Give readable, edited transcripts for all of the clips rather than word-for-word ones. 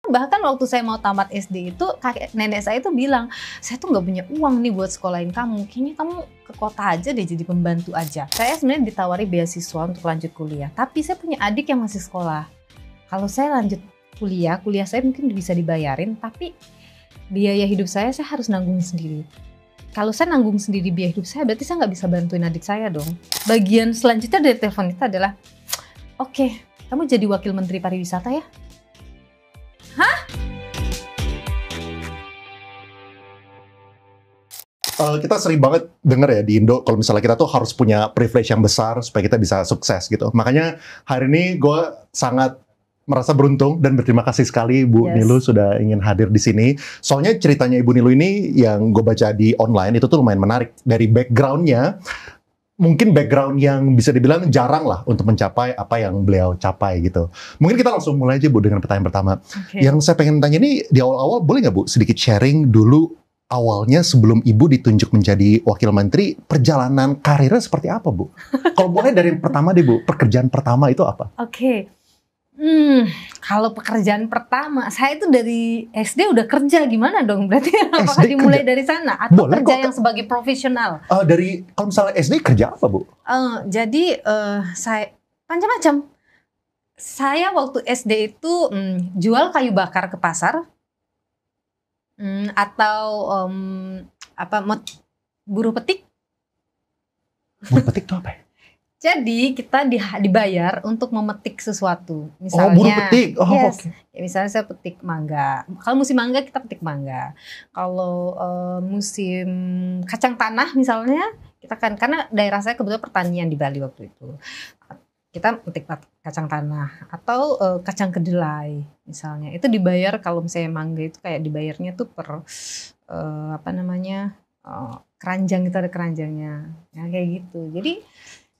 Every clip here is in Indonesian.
Bahkan waktu saya mau tamat SD itu kakek nenek saya tuh bilang, saya tuh nggak punya uang nih buat sekolahin kamu, kayaknya kamu ke kota aja deh jadi pembantu aja. Saya sebenarnya ditawari beasiswa untuk lanjut kuliah, tapi saya punya adik yang masih sekolah. Kalau saya lanjut kuliah saya mungkin bisa dibayarin, tapi biaya hidup saya harus nanggung sendiri. Kalau saya nanggung sendiri biaya hidup saya, berarti saya nggak bisa bantuin adik saya dong. Bagian selanjutnya dari telepon itu adalah, oke, kamu jadi wakil menteri pariwisata ya? Kita sering banget denger ya di Indo kalau misalnya kita tuh harus punya privilege yang besar supaya kita bisa sukses gitu. Makanya hari ini gue sangat merasa beruntung dan berterima kasih sekali Bu Nilu sudah ingin hadir di sini. Soalnya ceritanya Ibu Nilu ini yang gue baca di online itu tuh lumayan menarik. Dari background-nya, mungkin background yang bisa dibilang jarang lah untuk mencapai apa yang beliau capai gitu. Mungkin kita langsung mulai aja Bu dengan pertanyaan pertama. Yang saya pengen tanya ini di awal-awal boleh nggak Bu sedikit sharing dulu awalnya sebelum Ibu ditunjuk menjadi wakil menteri, perjalanan karirnya seperti apa Bu? Kalau boleh dari yang pertama deh Bu, pekerjaan pertama itu apa? Kalau pekerjaan pertama, saya itu dari SD udah kerja, gimana dong? Berarti apakah SD dimulai kerja? dari sana? Atau Boleh, kerja kok. yang sebagai profesional? Kalau misalnya SD kerja apa Bu? Jadi saya macam-macam. Saya waktu SD itu jual kayu bakar ke pasar, atau buruh petik. Buruh petik itu apa ya? Jadi kita dibayar untuk memetik sesuatu. Misalnya, buruh petik. Yes. Ya, misalnya saya petik mangga. Kalau musim mangga kita petik mangga. Kalau musim kacang tanah misalnya, kita kan, karena daerah saya kebetulan pertanian di Bali waktu itu, kita petik kacang tanah atau kacang kedelai misalnya. Itu dibayar, kalau misalnya mangga itu kayak dibayarnya tuh per keranjang, kita ada keranjangnya, ya kayak gitu. Jadi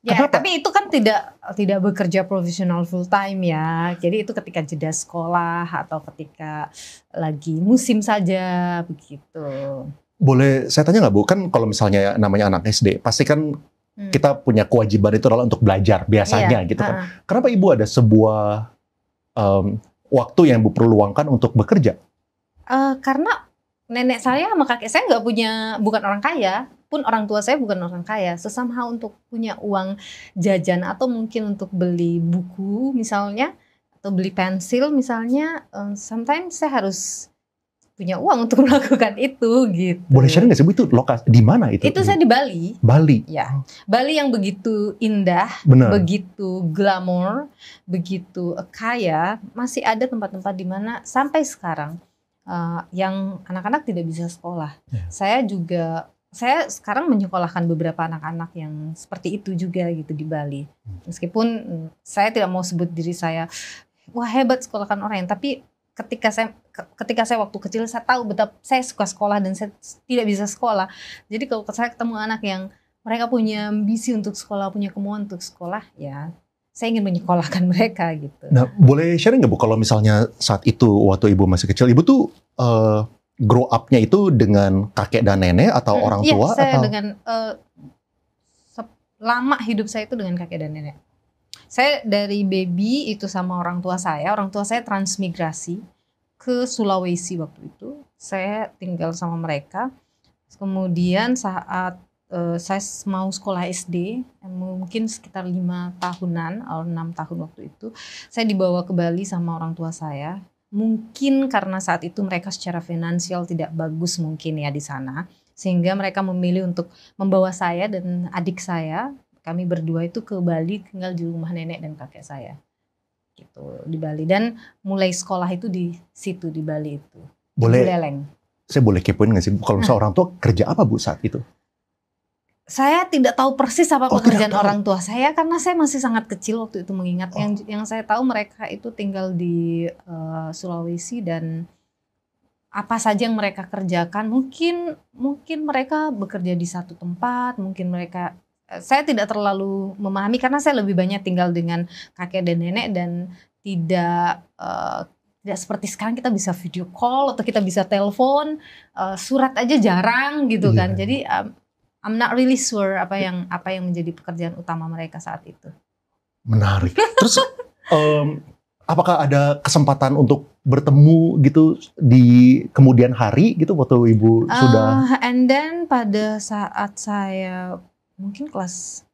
ya, tapi itu kan tidak bekerja profesional full time ya. Jadi itu ketika jeda sekolah atau ketika lagi musim saja begitu. Boleh saya tanya nggak Bu? Kan kalau misalnya namanya anak SD, pasti kan kita punya kewajiban itu adalah untuk belajar biasanya gitu kan. Kenapa Ibu ada sebuah waktu yang Ibu perlu luangkan untuk bekerja? Karena nenek saya sama kakek saya bukan orang kaya, pun orang tua saya bukan orang kaya. So somehow untuk punya uang jajan atau mungkin untuk beli buku misalnya, atau beli pensil misalnya, sometimes saya harus punya uang untuk melakukan itu gitu. Boleh sharing nggak sih Bu, itu lokasi di mana itu? Itu saya di Bali. Bali. Ya, Bali yang begitu indah, begitu glamor, begitu kaya, masih ada tempat-tempat di mana sampai sekarang yang anak-anak tidak bisa sekolah. Saya sekarang menyekolahkan beberapa anak-anak yang seperti itu juga gitu di Bali. Meskipun saya tidak mau sebut diri saya wah hebat sekolahkan orang, tapi ketika saya waktu kecil saya tahu betapa saya suka sekolah dan saya tidak bisa sekolah. Jadi kalau saya ketemu anak yang mereka punya ambisi untuk sekolah, punya kemauan untuk sekolah, ya saya ingin menyekolahkan mereka gitu. Nah, boleh sharing nggak Bu, kalau misalnya saat itu waktu Ibu masih kecil, Ibu tuh grow up-nya itu dengan kakek dan nenek atau orang tua? Iya, saya dengan lama hidup saya itu dengan kakek dan nenek. Saya dari baby itu sama orang tua saya transmigrasi ke Sulawesi waktu itu. Saya tinggal sama mereka. Kemudian saat saya mau sekolah SD, mungkin sekitar 5 tahunan atau 6 tahun waktu itu, saya dibawa ke Bali sama orang tua saya. Mungkin karena saat itu mereka secara finansial tidak bagus mungkin ya di sana, sehingga mereka memilih untuk membawa saya dan adik saya, kami berdua itu ke Bali, tinggal di rumah nenek dan kakek saya gitu di Bali, dan mulai sekolah itu di situ di Bali itu. Boleh, Buleleng. Saya boleh kepoin nggak sih kalau misalnya orang tua kerja apa Bu saat itu? Saya tidak tahu persis apa pekerjaan orang tua saya karena saya masih sangat kecil waktu itu mengingat. Yang saya tahu mereka itu tinggal di Sulawesi, dan apa saja yang mereka kerjakan, mungkin mereka bekerja di satu tempat, mungkin mereka, saya tidak terlalu memahami karena saya lebih banyak tinggal dengan kakek dan nenek, dan tidak seperti sekarang kita bisa video call atau kita bisa telepon, surat aja jarang gitu kan. Jadi I'm not really sure apa yang menjadi pekerjaan utama mereka saat itu. Menarik. Terus apakah ada kesempatan untuk bertemu gitu di kemudian hari gitu waktu ibu sudah? And then pada saat saya mungkin kelas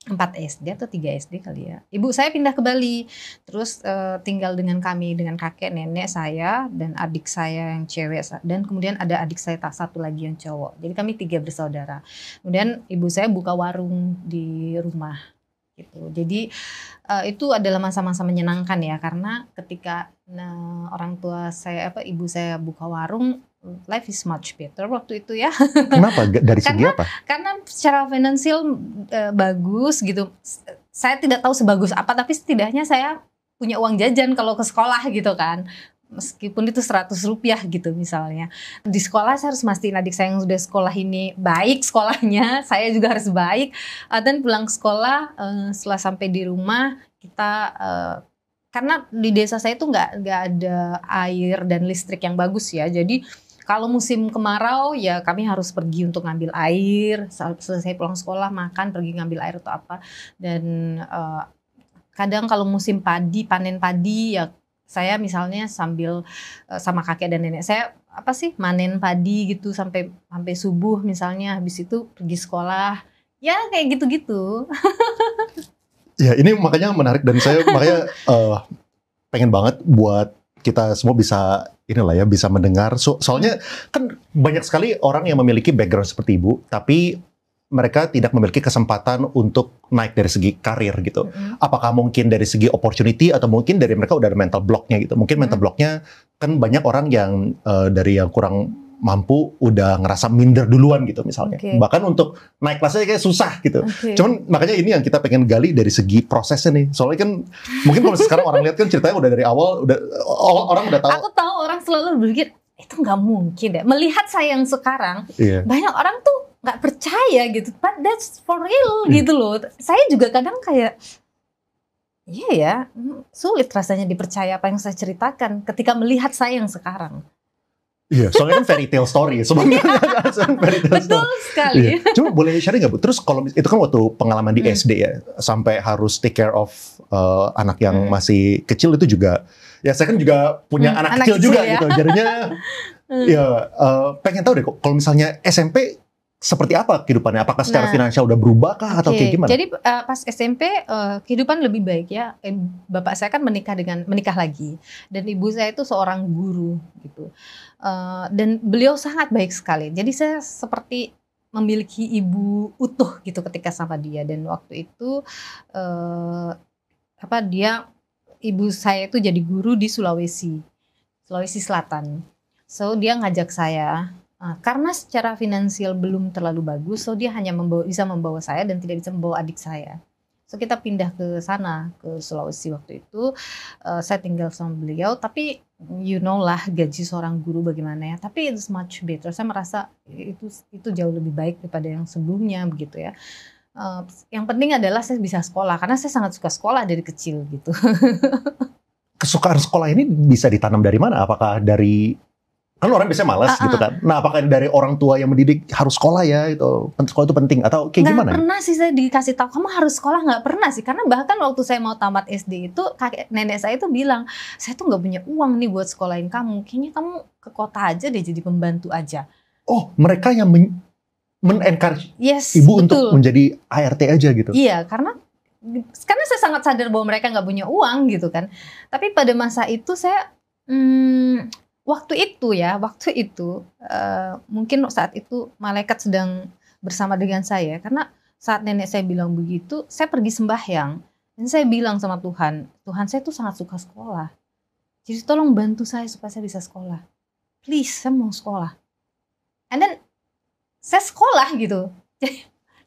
4 SD atau 3 SD kali ya. Ibu saya pindah ke Bali. Terus tinggal dengan kami, dengan kakek, nenek saya, dan adik saya yang cewek. Dan kemudian ada adik saya satu lagi yang cowok. Jadi kami 3 bersaudara. Kemudian ibu saya buka warung di rumah. Gitu. Jadi itu adalah masa-masa menyenangkan ya. Karena ketika orang tua saya, ibu saya buka warung, life is much better waktu itu ya. Kenapa? Dari segi apa? Karena secara finansial bagus gitu. Saya tidak tahu sebagus apa, tapi setidaknya saya punya uang jajan kalau ke sekolah gitu kan. Meskipun itu 100 rupiah gitu misalnya. Di sekolah saya harus mastiin adik saya yang sudah sekolah ini baik sekolahnya. Saya juga harus baik. Dan pulang sekolah setelah sampai di rumah kita... karena di desa saya itu nggak ada air dan listrik yang bagus ya. Jadi kalau musim kemarau ya kami harus pergi untuk ngambil air. Selesai pulang sekolah makan, pergi ngambil air atau apa. Dan kadang kalau musim padi, panen padi ya saya misalnya sambil sama kakek dan nenek saya manen padi gitu sampai subuh misalnya, habis itu pergi sekolah. Ya kayak gitu-gitu. Ya ini makanya menarik dan saya makanya pengen banget buat kita semua bisa bisa mendengar. Soalnya kan banyak sekali orang yang memiliki background seperti ibu, tapi mereka tidak memiliki kesempatan untuk naik dari segi karir gitu. Apakah mungkin dari segi opportunity atau mungkin dari mereka udah ada mental blocknya gitu. Mungkin mental blocknya kan banyak orang yang dari yang kurang mampu udah ngerasa minder duluan gitu misalnya. Bahkan untuk naik kelasnya kayak susah gitu. Cuman makanya ini yang kita pengen gali dari segi prosesnya nih. Soalnya kan mungkin kalau sekarang orang lihat kan ceritanya udah dari awal orang udah tahu. Aku tahu orang selalu berpikir itu nggak mungkin deh. Melihat saya yang sekarang, banyak orang tuh nggak percaya gitu, but that's for real gitu loh. Saya juga kadang kayak, iya ya, sulit rasanya dipercaya apa yang saya ceritakan ketika melihat saya yang sekarang. Iya, soalnya kan fairy tale story sebenarnya. Betul sekali. Cuma boleh sharing nggak Bu? Terus kalau itu kan waktu pengalaman di SD ya, sampai harus take care of anak yang masih kecil itu juga. Ya saya kan juga punya anak kecil juga ya? Gitu, jadinya ya pengen tahu deh kalau misalnya SMP seperti apa kehidupannya? Apakah secara finansial udah berubah kah atau kayak gimana? Jadi pas SMP kehidupan lebih baik ya. Bapak saya kan menikah lagi, dan ibu saya itu seorang guru gitu. Dan beliau sangat baik sekali. Jadi saya seperti memiliki ibu utuh gitu ketika sama dia. Dan waktu itu ibu saya itu jadi guru di Sulawesi Selatan. So dia ngajak saya. Karena secara finansial belum terlalu bagus, so dia hanya bisa membawa saya dan tidak bisa membawa adik saya. So kita pindah ke sana, ke Sulawesi waktu itu. Saya tinggal sama beliau, tapi you know lah gaji seorang guru bagaimana ya. Tapi it's much better. Saya merasa itu jauh lebih baik daripada yang sebelumnya begitu ya. Yang penting adalah saya bisa sekolah, karena saya sangat suka sekolah dari kecil gitu. Kesukaan sekolah ini bisa ditanam dari mana? Apakah dari kan orang biasanya malas gitu kan. Nah, apakah dari orang tua yang mendidik harus sekolah ya itu sekolah itu penting atau kayak gimana? Nggak pernah sih saya dikasih tahu kamu harus sekolah, nggak pernah sih. Karena bahkan waktu saya mau tamat SD itu kakek nenek saya itu bilang, saya tuh nggak punya uang nih buat sekolahin kamu. Kayaknya kamu ke kota aja deh jadi pembantu aja. Oh, mereka yang men-encourage betul. ibu untuk menjadi ART aja gitu. Iya, karena saya sangat sadar bahwa mereka nggak punya uang gitu kan. Tapi pada masa itu saya waktu itu mungkin saat itu malaikat sedang bersama dengan saya, karena saat nenek saya bilang begitu, saya pergi sembahyang dan saya bilang sama Tuhan, saya tuh sangat suka sekolah, jadi tolong bantu saya supaya saya bisa sekolah, please, saya mau sekolah. And then saya sekolah gitu.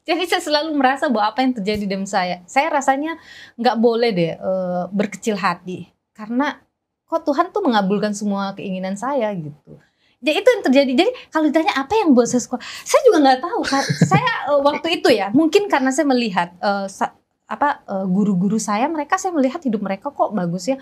Jadi saya selalu merasa bahwa apa yang terjadi dalam saya rasanya nggak boleh deh berkecil hati, karena kok Tuhan tuh mengabulkan semua keinginan saya gitu. Jadi itu yang terjadi. Jadi kalau ditanya apa yang buat saya sekolah, saya juga nggak tahu. Saya waktu itu ya, mungkin karena saya melihat guru-guru saya melihat hidup mereka kok bagus ya.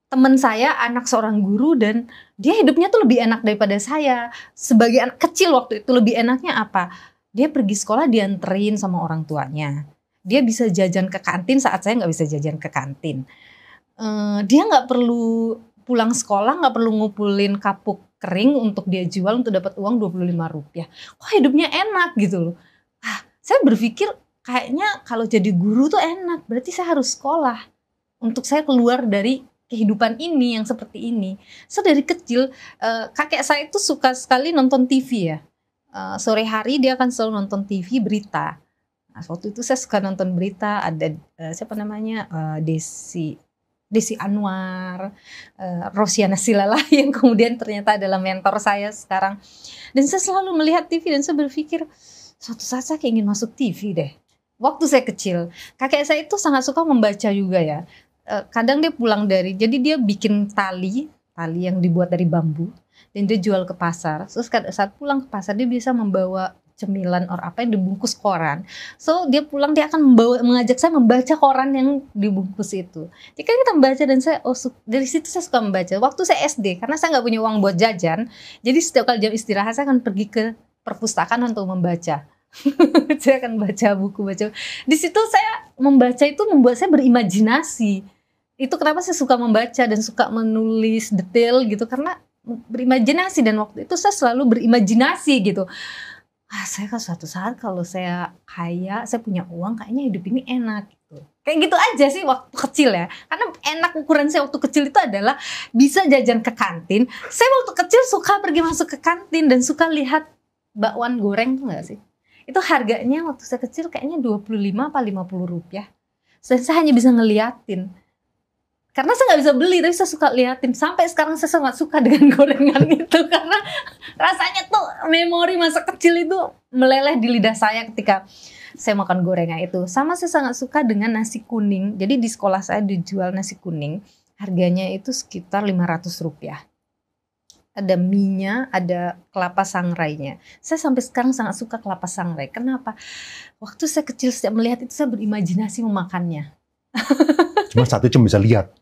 Teman saya anak seorang guru dan dia hidupnya tuh lebih enak daripada saya. Sebagai anak kecil waktu itu lebih enaknya apa? Dia pergi sekolah dianterin sama orang tuanya. Dia bisa jajan ke kantin saat saya nggak bisa jajan ke kantin. dia nggak perlu pulang sekolah, nggak perlu ngumpulin kapuk kering untuk dia jual untuk dapat uang Rp25. Kok hidupnya enak gitu loh. Saya berpikir kayaknya kalau jadi guru tuh enak, berarti saya harus sekolah untuk saya keluar dari kehidupan ini yang seperti ini. So dari kecil kakek saya itu suka sekali nonton TV ya. Sore hari dia akan selalu nonton TV berita. Nah, waktu itu saya suka nonton berita, ada siapa namanya, Desi Anwar, Rosiana Silala yang kemudian ternyata adalah mentor saya sekarang. Dan saya selalu melihat TV dan saya berpikir suatu saat saya ingin masuk TV deh. Waktu saya kecil, kakek saya itu sangat suka membaca juga ya. Kadang dia pulang jadi dia bikin tali yang dibuat dari bambu dan dia jual ke pasar. Terus saat pulang ke pasar dia bisa membawa cemilan apa yang dibungkus koran. So dia pulang dia akan mengajak saya membaca koran yang dibungkus itu. Jadi kita membaca dan saya dari situ saya suka membaca. Waktu saya SD karena saya nggak punya uang buat jajan, jadi setiap kali jam istirahat saya akan pergi ke perpustakaan untuk membaca. Saya akan baca buku, Di situ saya membaca itu membuat saya berimajinasi. Itu kenapa saya suka membaca dan suka menulis detail gitu, karena berimajinasi, dan waktu itu saya selalu berimajinasi gitu. Saya kan suatu saat kalau saya kaya, saya punya uang, kayaknya hidup ini enak gitu. Kayak gitu aja sih waktu kecil ya. Karena enak ukuran saya waktu kecil itu adalah bisa jajan ke kantin. Saya waktu kecil suka pergi masuk ke kantin dan suka lihat bakwan goreng, tuh gak sih? Itu harganya waktu saya kecil kayaknya 25 apa 50 rupiah. Dan saya hanya bisa ngeliatin. Karena saya nggak bisa beli, tapi saya suka liatin. Sampai sekarang saya sangat suka dengan gorengan itu. Karena rasanya tuh memori masa kecil itu meleleh di lidah saya ketika saya makan gorengan itu. Sama saya sangat suka dengan nasi kuning. Jadi di sekolah saya dijual nasi kuning. Harganya itu sekitar 500 rupiah. Ada mie-nya, ada kelapa sangrainya. Saya sampai sekarang sangat suka kelapa sangrai. Kenapa? Waktu saya kecil setiap melihat itu saya berimajinasi memakannya. Cuma satu cuma bisa lihat.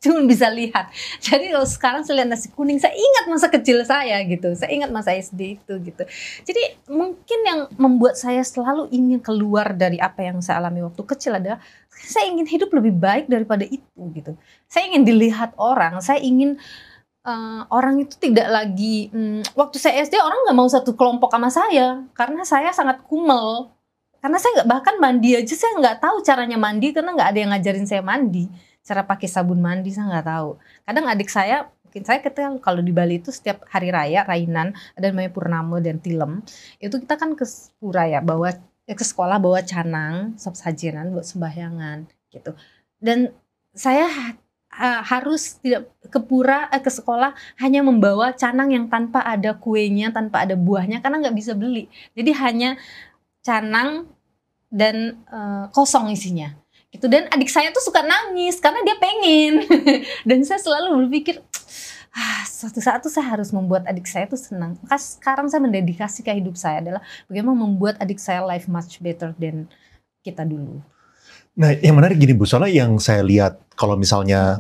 Jadi kalau sekarang saya lihat nasi kuning, saya ingat masa kecil saya gitu. Saya ingat masa SD itu gitu. Jadi mungkin yang membuat saya selalu ingin keluar dari apa yang saya alami waktu kecil adalah saya ingin hidup lebih baik daripada itu gitu. Saya ingin dilihat orang. Saya ingin orang itu tidak lagi waktu saya SD orang nggak mau satu kelompok sama saya karena saya sangat kumel. Karena saya nggak, bahkan mandi aja saya nggak tahu caranya mandi karena nggak ada yang ngajarin saya mandi. Cara pakai sabun mandi saya nggak tahu. Kadang adik saya, mungkin saya ketika kalau di Bali itu setiap hari raya, Rainan, ada namanya Purnama dan Tilem. Itu kita kan ke pura ya, ke sekolah bawa canang, sop sajenan buat sembahyangan gitu. Dan saya harus tidak ke pura, ke sekolah hanya membawa canang yang tanpa ada kuenya, tanpa ada buahnya karena nggak bisa beli. Jadi hanya canang dan kosong isinya gitu. Dan adik saya tuh suka nangis karena dia pengen. Dan saya selalu berpikir suatu saat tuh saya harus membuat adik saya tuh senang. Maka sekarang saya mendedikasikan hidup saya adalah bagaimana membuat adik saya life much better than kita dulu. Nah, yang menarik gini Bu, soalnya yang saya lihat kalau misalnya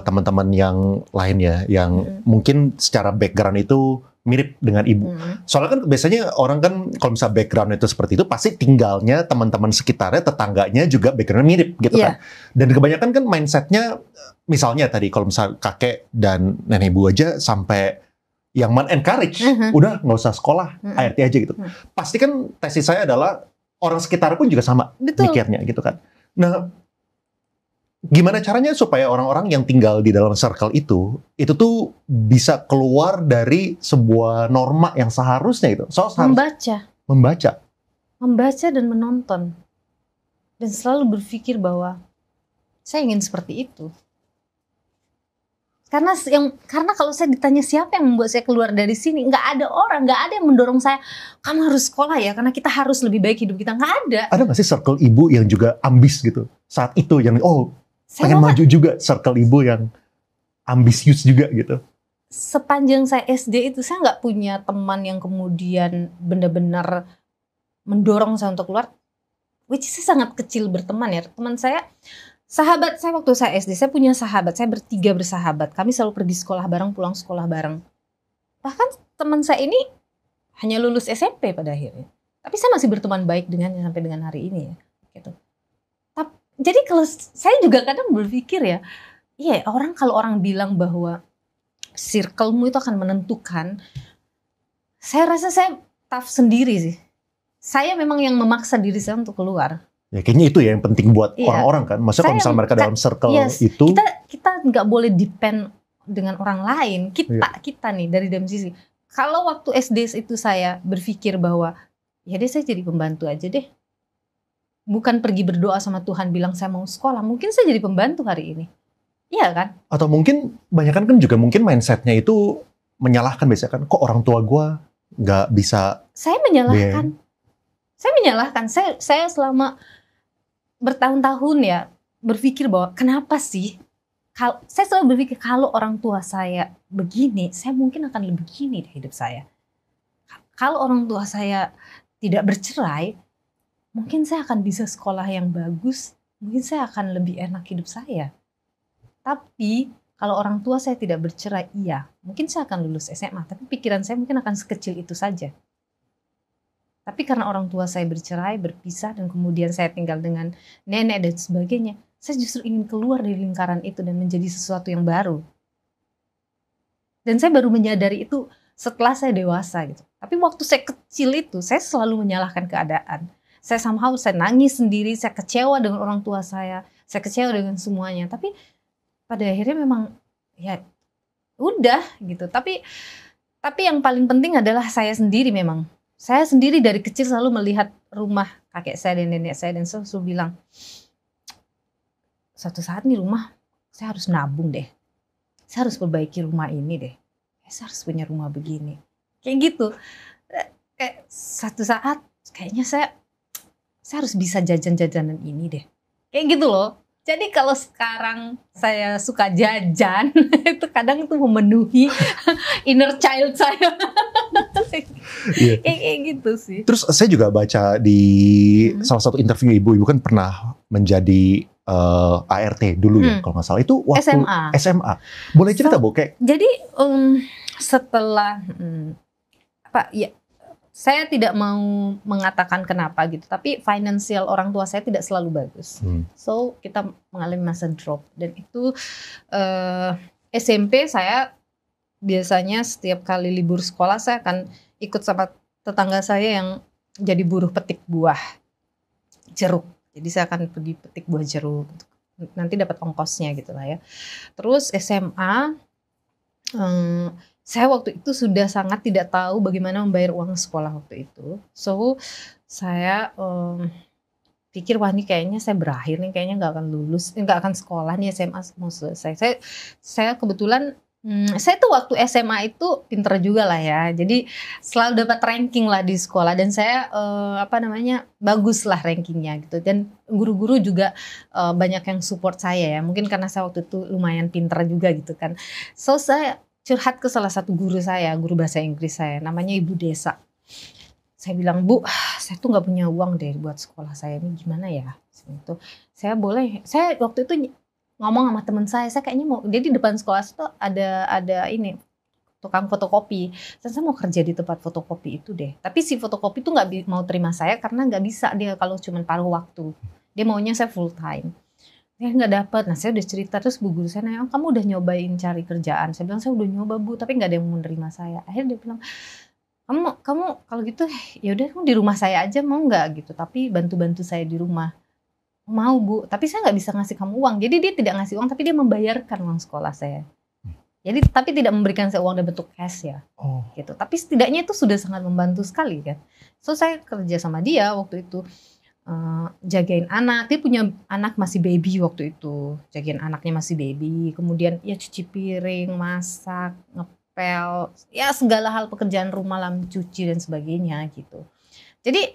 teman-teman yang lain ya, yang mungkin secara background itu mirip dengan ibu. Soalnya kan biasanya orang kan kalau misalnya background itu seperti itu pasti tinggalnya teman-teman sekitarnya, tetangganya juga backgroundnya mirip gitu kan. Dan kebanyakan kan mindsetnya misalnya tadi kalau misalnya kakek dan nenek ibu aja sampai yang encourage, udah nggak usah sekolah, ART aja gitu. Pasti kan tesis saya adalah orang sekitar pun juga sama mikirnya gitu kan. Nah, gimana caranya supaya orang-orang yang tinggal di dalam circle itu tuh bisa keluar dari sebuah norma yang seharusnya itu? Membaca dan menonton, dan selalu berpikir bahwa saya ingin seperti itu. Karena kalau saya ditanya siapa yang membuat saya keluar dari sini, nggak ada yang mendorong saya, kamu harus sekolah ya, karena kita harus lebih baik hidup kita. Nggak ada. Ada nggak sih circle ibu yang juga ambis gitu saat itu, yang pengen maju juga, circle ibu yang ambisius juga gitu? Sepanjang saya SD itu saya nggak punya teman yang kemudian benar-benar mendorong saya untuk keluar. Which is saya sangat kecil berteman ya. Sahabat saya waktu saya SD, saya punya sahabat, saya bertiga bersahabat. Kami selalu pergi sekolah bareng, pulang sekolah bareng. Bahkan teman saya ini hanya lulus SMP pada akhirnya. Tapi saya masih berteman baik dengannya sampai dengan hari ini ya. Gitu. Jadi kalau saya juga kadang berpikir ya, iya, kalau orang bilang bahwa circle-mu itu akan menentukan, saya rasa saya tough sendiri sih. Saya memang yang memaksa diri saya untuk keluar. Ya kayaknya itu ya yang penting buat Iya. orang-orang kan. Maksudnya kalau misalnya mereka dalam circle itu, kita nggak boleh depend dengan orang lain. Kita nih dari dalam sisi. Kalau waktu SD itu saya berpikir bahwa ya deh saya jadi pembantu aja deh. Bukan pergi berdoa sama Tuhan bilang saya mau sekolah. Mungkin saya jadi pembantu hari ini. Iya kan? Atau mungkin banyak kan juga mungkin mindsetnya itu menyalahkan biasanya kan. Kok orang tua gue nggak bisa? Saya menyalahkan. Saya selama bertahun-tahun ya berpikir bahwa kenapa sih? Saya selalu berpikir kalau orang tua saya begini, saya mungkin akan lebih begini di hidup saya. Kalau orang tua saya tidak bercerai, mungkin saya akan bisa sekolah yang bagus, mungkin saya akan lebih enak hidup saya. Tapi kalau orang tua saya tidak bercerai, iya, mungkin saya akan lulus SMA, tapi pikiran saya mungkin akan sekecil itu saja. Tapi karena orang tua saya bercerai, berpisah, dan kemudian saya tinggal dengan nenek dan sebagainya, saya justru ingin keluar dari lingkaran itu dan menjadi sesuatu yang baru. Dan saya baru menyadari itu setelah saya dewasa gitu. Tapi waktu saya kecil itu, saya selalu menyalahkan keadaan. Saya nangis sendiri, saya kecewa dengan orang tua saya kecewa dengan semuanya. Tapi pada akhirnya memang ya udah gitu. Tapi yang paling penting adalah saya sendiri memang. Saya sendiri dari kecil selalu melihat rumah kakek saya dan nenek saya dan selalu bilang, suatu saat nih rumah saya harus nabung deh. Saya harus perbaiki rumah ini deh. Saya harus punya rumah begini. Kayak gitu. Satu saat kayaknya saya harus bisa jajan-jajanan ini deh. Kayak gitu loh. Jadi kalau sekarang saya suka jajan, itu kadang itu memenuhi inner child saya. Kayak gitu sih. Terus saya juga baca di salah satu interview ibu kan pernah menjadi ART dulu ya kalau nggak salah. Itu waktu SMA. Boleh cerita Bu? Jadi setelah saya tidak mau mengatakan kenapa gitu, tapi finansial orang tua saya tidak selalu bagus. So kita mengalami masa drop, dan itu SMP saya biasanya setiap kali libur sekolah saya akan ikut sama tetangga saya yang jadi buruh petik buah jeruk. Jadi saya akan pergi petik buah jeruk, nanti dapat ongkosnya gitu lah ya. Terus SMA saya waktu itu sudah sangat tidak tahu bagaimana membayar uang sekolah waktu itu. So saya pikir wah ini kayaknya saya berakhir nih, kayaknya nggak akan lulus, nggak akan sekolah nih, SMA mau selesai. Saya kebetulan saya tuh waktu SMA itu pinter juga lah ya. Jadi selalu dapat ranking lah di sekolah, dan saya bagus lah rankingnya gitu. Dan guru-guru juga banyak yang support saya ya. Mungkin karena saya waktu itu lumayan pinter juga gitu kan. So saya curhat ke salah satu guru saya, guru bahasa Inggris saya, namanya Ibu Desa. Saya bilang, Bu, saya tuh nggak punya uang deh buat sekolah saya ini, gimana ya? Saya waktu itu ngomong sama teman saya kayaknya mau, dia di depan sekolah itu ada ini tukang fotokopi. Saya mau kerja di tempat fotokopi itu deh. Tapi si fotokopi itu nggak mau terima saya karena nggak bisa dia kalau cuma paruh waktu. Dia maunya saya full time. Saya nggak dapat. Nah saya udah cerita, terus bu guru saya nanya, kamu udah nyobain cari kerjaan? Saya bilang saya udah nyoba Bu, tapi nggak ada yang mau menerima saya. Akhirnya dia bilang, kamu kalau gitu ya udah kamu di rumah saya aja mau nggak gitu, tapi bantu saya di rumah. Mau Bu, tapi saya nggak bisa ngasih kamu uang. Jadi dia tidak ngasih uang, tapi dia membayarkan uang sekolah saya. Jadi tapi tidak memberikan saya uang dalam bentuk cash ya, gitu. Tapi setidaknya itu sudah sangat membantu sekali kan. So saya kerja sama dia waktu itu. Jagain anak, dia punya anak masih baby waktu itu, jagain anaknya masih baby, kemudian ya cuci piring, masak, ngepel, ya segala hal pekerjaan rumah lah, mencuci dan sebagainya gitu. Jadi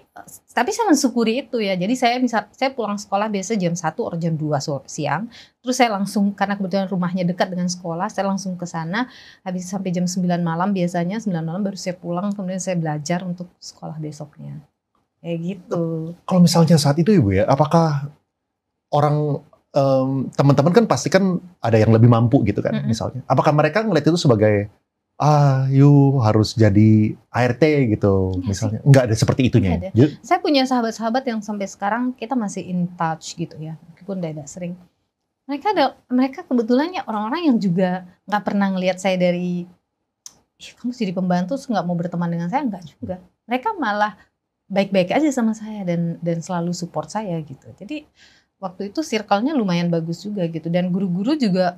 tapi saya mensyukuri itu ya. Jadi saya pulang sekolah biasa jam 1 atau jam 2 siang, terus saya langsung, karena kebetulan rumahnya dekat dengan sekolah, saya langsung ke sana, habis sampai jam 9 malam biasanya, 9 malam baru saya pulang, kemudian saya belajar untuk sekolah besoknya. Kayak gitu. Kalau misalnya saat itu Ibu ya, apakah orang teman-teman kan pasti kan ada yang lebih mampu gitu kan misalnya. Apakah mereka ngeliat itu sebagai you harus jadi ART gitu misalnya? Enggak ada seperti itunya. Ada. Saya punya sahabat-sahabat yang sampai sekarang kita masih in touch gitu ya, meskipun tidak sering. Mereka kebetulan ya orang-orang yang juga nggak pernah ngelihat saya dari, "Ih, kamu jadi pembantu terus nggak mau berteman dengan saya," nggak juga. Mereka malah baik-baik aja sama saya dan selalu support saya gitu. Jadi waktu itu circle-nya lumayan bagus juga gitu, dan guru-guru juga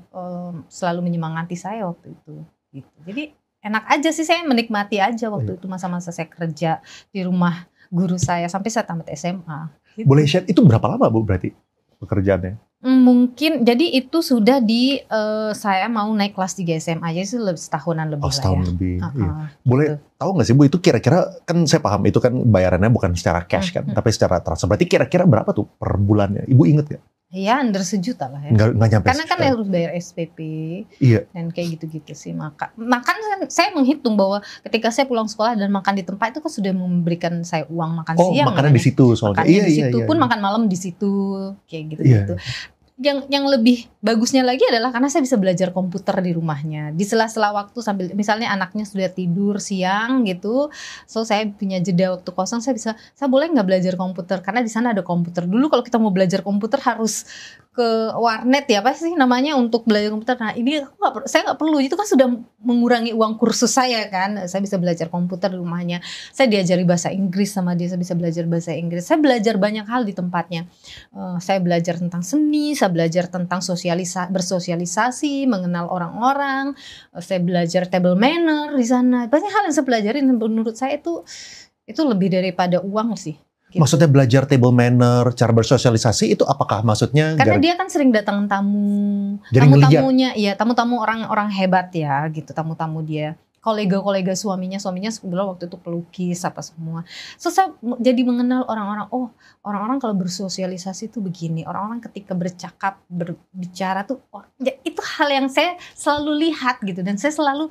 selalu menyemangati saya waktu itu gitu. Jadi enak aja sih, saya menikmati aja waktu itu masa-masa saya kerja di rumah guru saya sampai saya tamat SMA gitu. Boleh share itu berapa lama Bu berarti pekerjaannya? Mungkin jadi itu sudah di saya mau naik kelas 3 SMA, jadi setahunan lebih lah Setahun ya. lebih. Iya. Gitu. Boleh tahu nggak sih Bu, itu kira-kira, kan saya paham itu kan bayarannya bukan secara cash kan, tapi secara transfer. Berarti kira-kira berapa tuh per bulannya? Ibu inget nggak? Ya under sejuta lah ya. Nggak nyampe Karena kan sejuta. harus bayar SPP. Iya. Dan kayak gitu-gitu sih. Makan saya menghitung bahwa ketika saya pulang sekolah dan makan di tempat itu kan sudah memberikan saya uang makan siang. Makannya di situ soalnya. Makannya di situ pun makan malam di situ kayak gitu-gitu. Yang lebih bagusnya lagi adalah karena saya bisa belajar komputer di rumahnya. Di sela-sela waktu sambil misalnya anaknya sudah tidur siang gitu, so saya punya jeda waktu kosong, saya boleh nggak belajar komputer karena di sana ada komputer. Dulu kalau kita mau belajar komputer harus ke warnet ya, apa sih namanya untuk belajar komputer. Nah ini saya nggak perlu, itu kan sudah mengurangi uang kursus saya kan. Saya bisa belajar komputer di rumahnya. Saya diajari bahasa Inggris sama dia, saya bisa belajar bahasa Inggris. Saya belajar banyak hal di tempatnya. Saya belajar tentang seni, saya belajar tentang bersosialisasi, mengenal orang-orang. Saya belajar table manner di sana. Banyak hal yang saya pelajari dan menurut saya itu lebih daripada uang sih. Gitu. Maksudnya belajar table manner, cara bersosialisasi itu apakah maksudnya? Karena dia kan sering datang tamu, tamunya, ya tamu-tamu orang-orang hebat ya, gitu, tamu-tamu dia, kolega-kolega suaminya sebenarnya waktu itu pelukis apa semua. So saya jadi mengenal orang-orang. Oh, orang-orang kalau bersosialisasi itu begini, orang-orang ketika bercakap, berbicara tuh, ya, itu hal yang saya selalu lihat gitu, dan saya selalu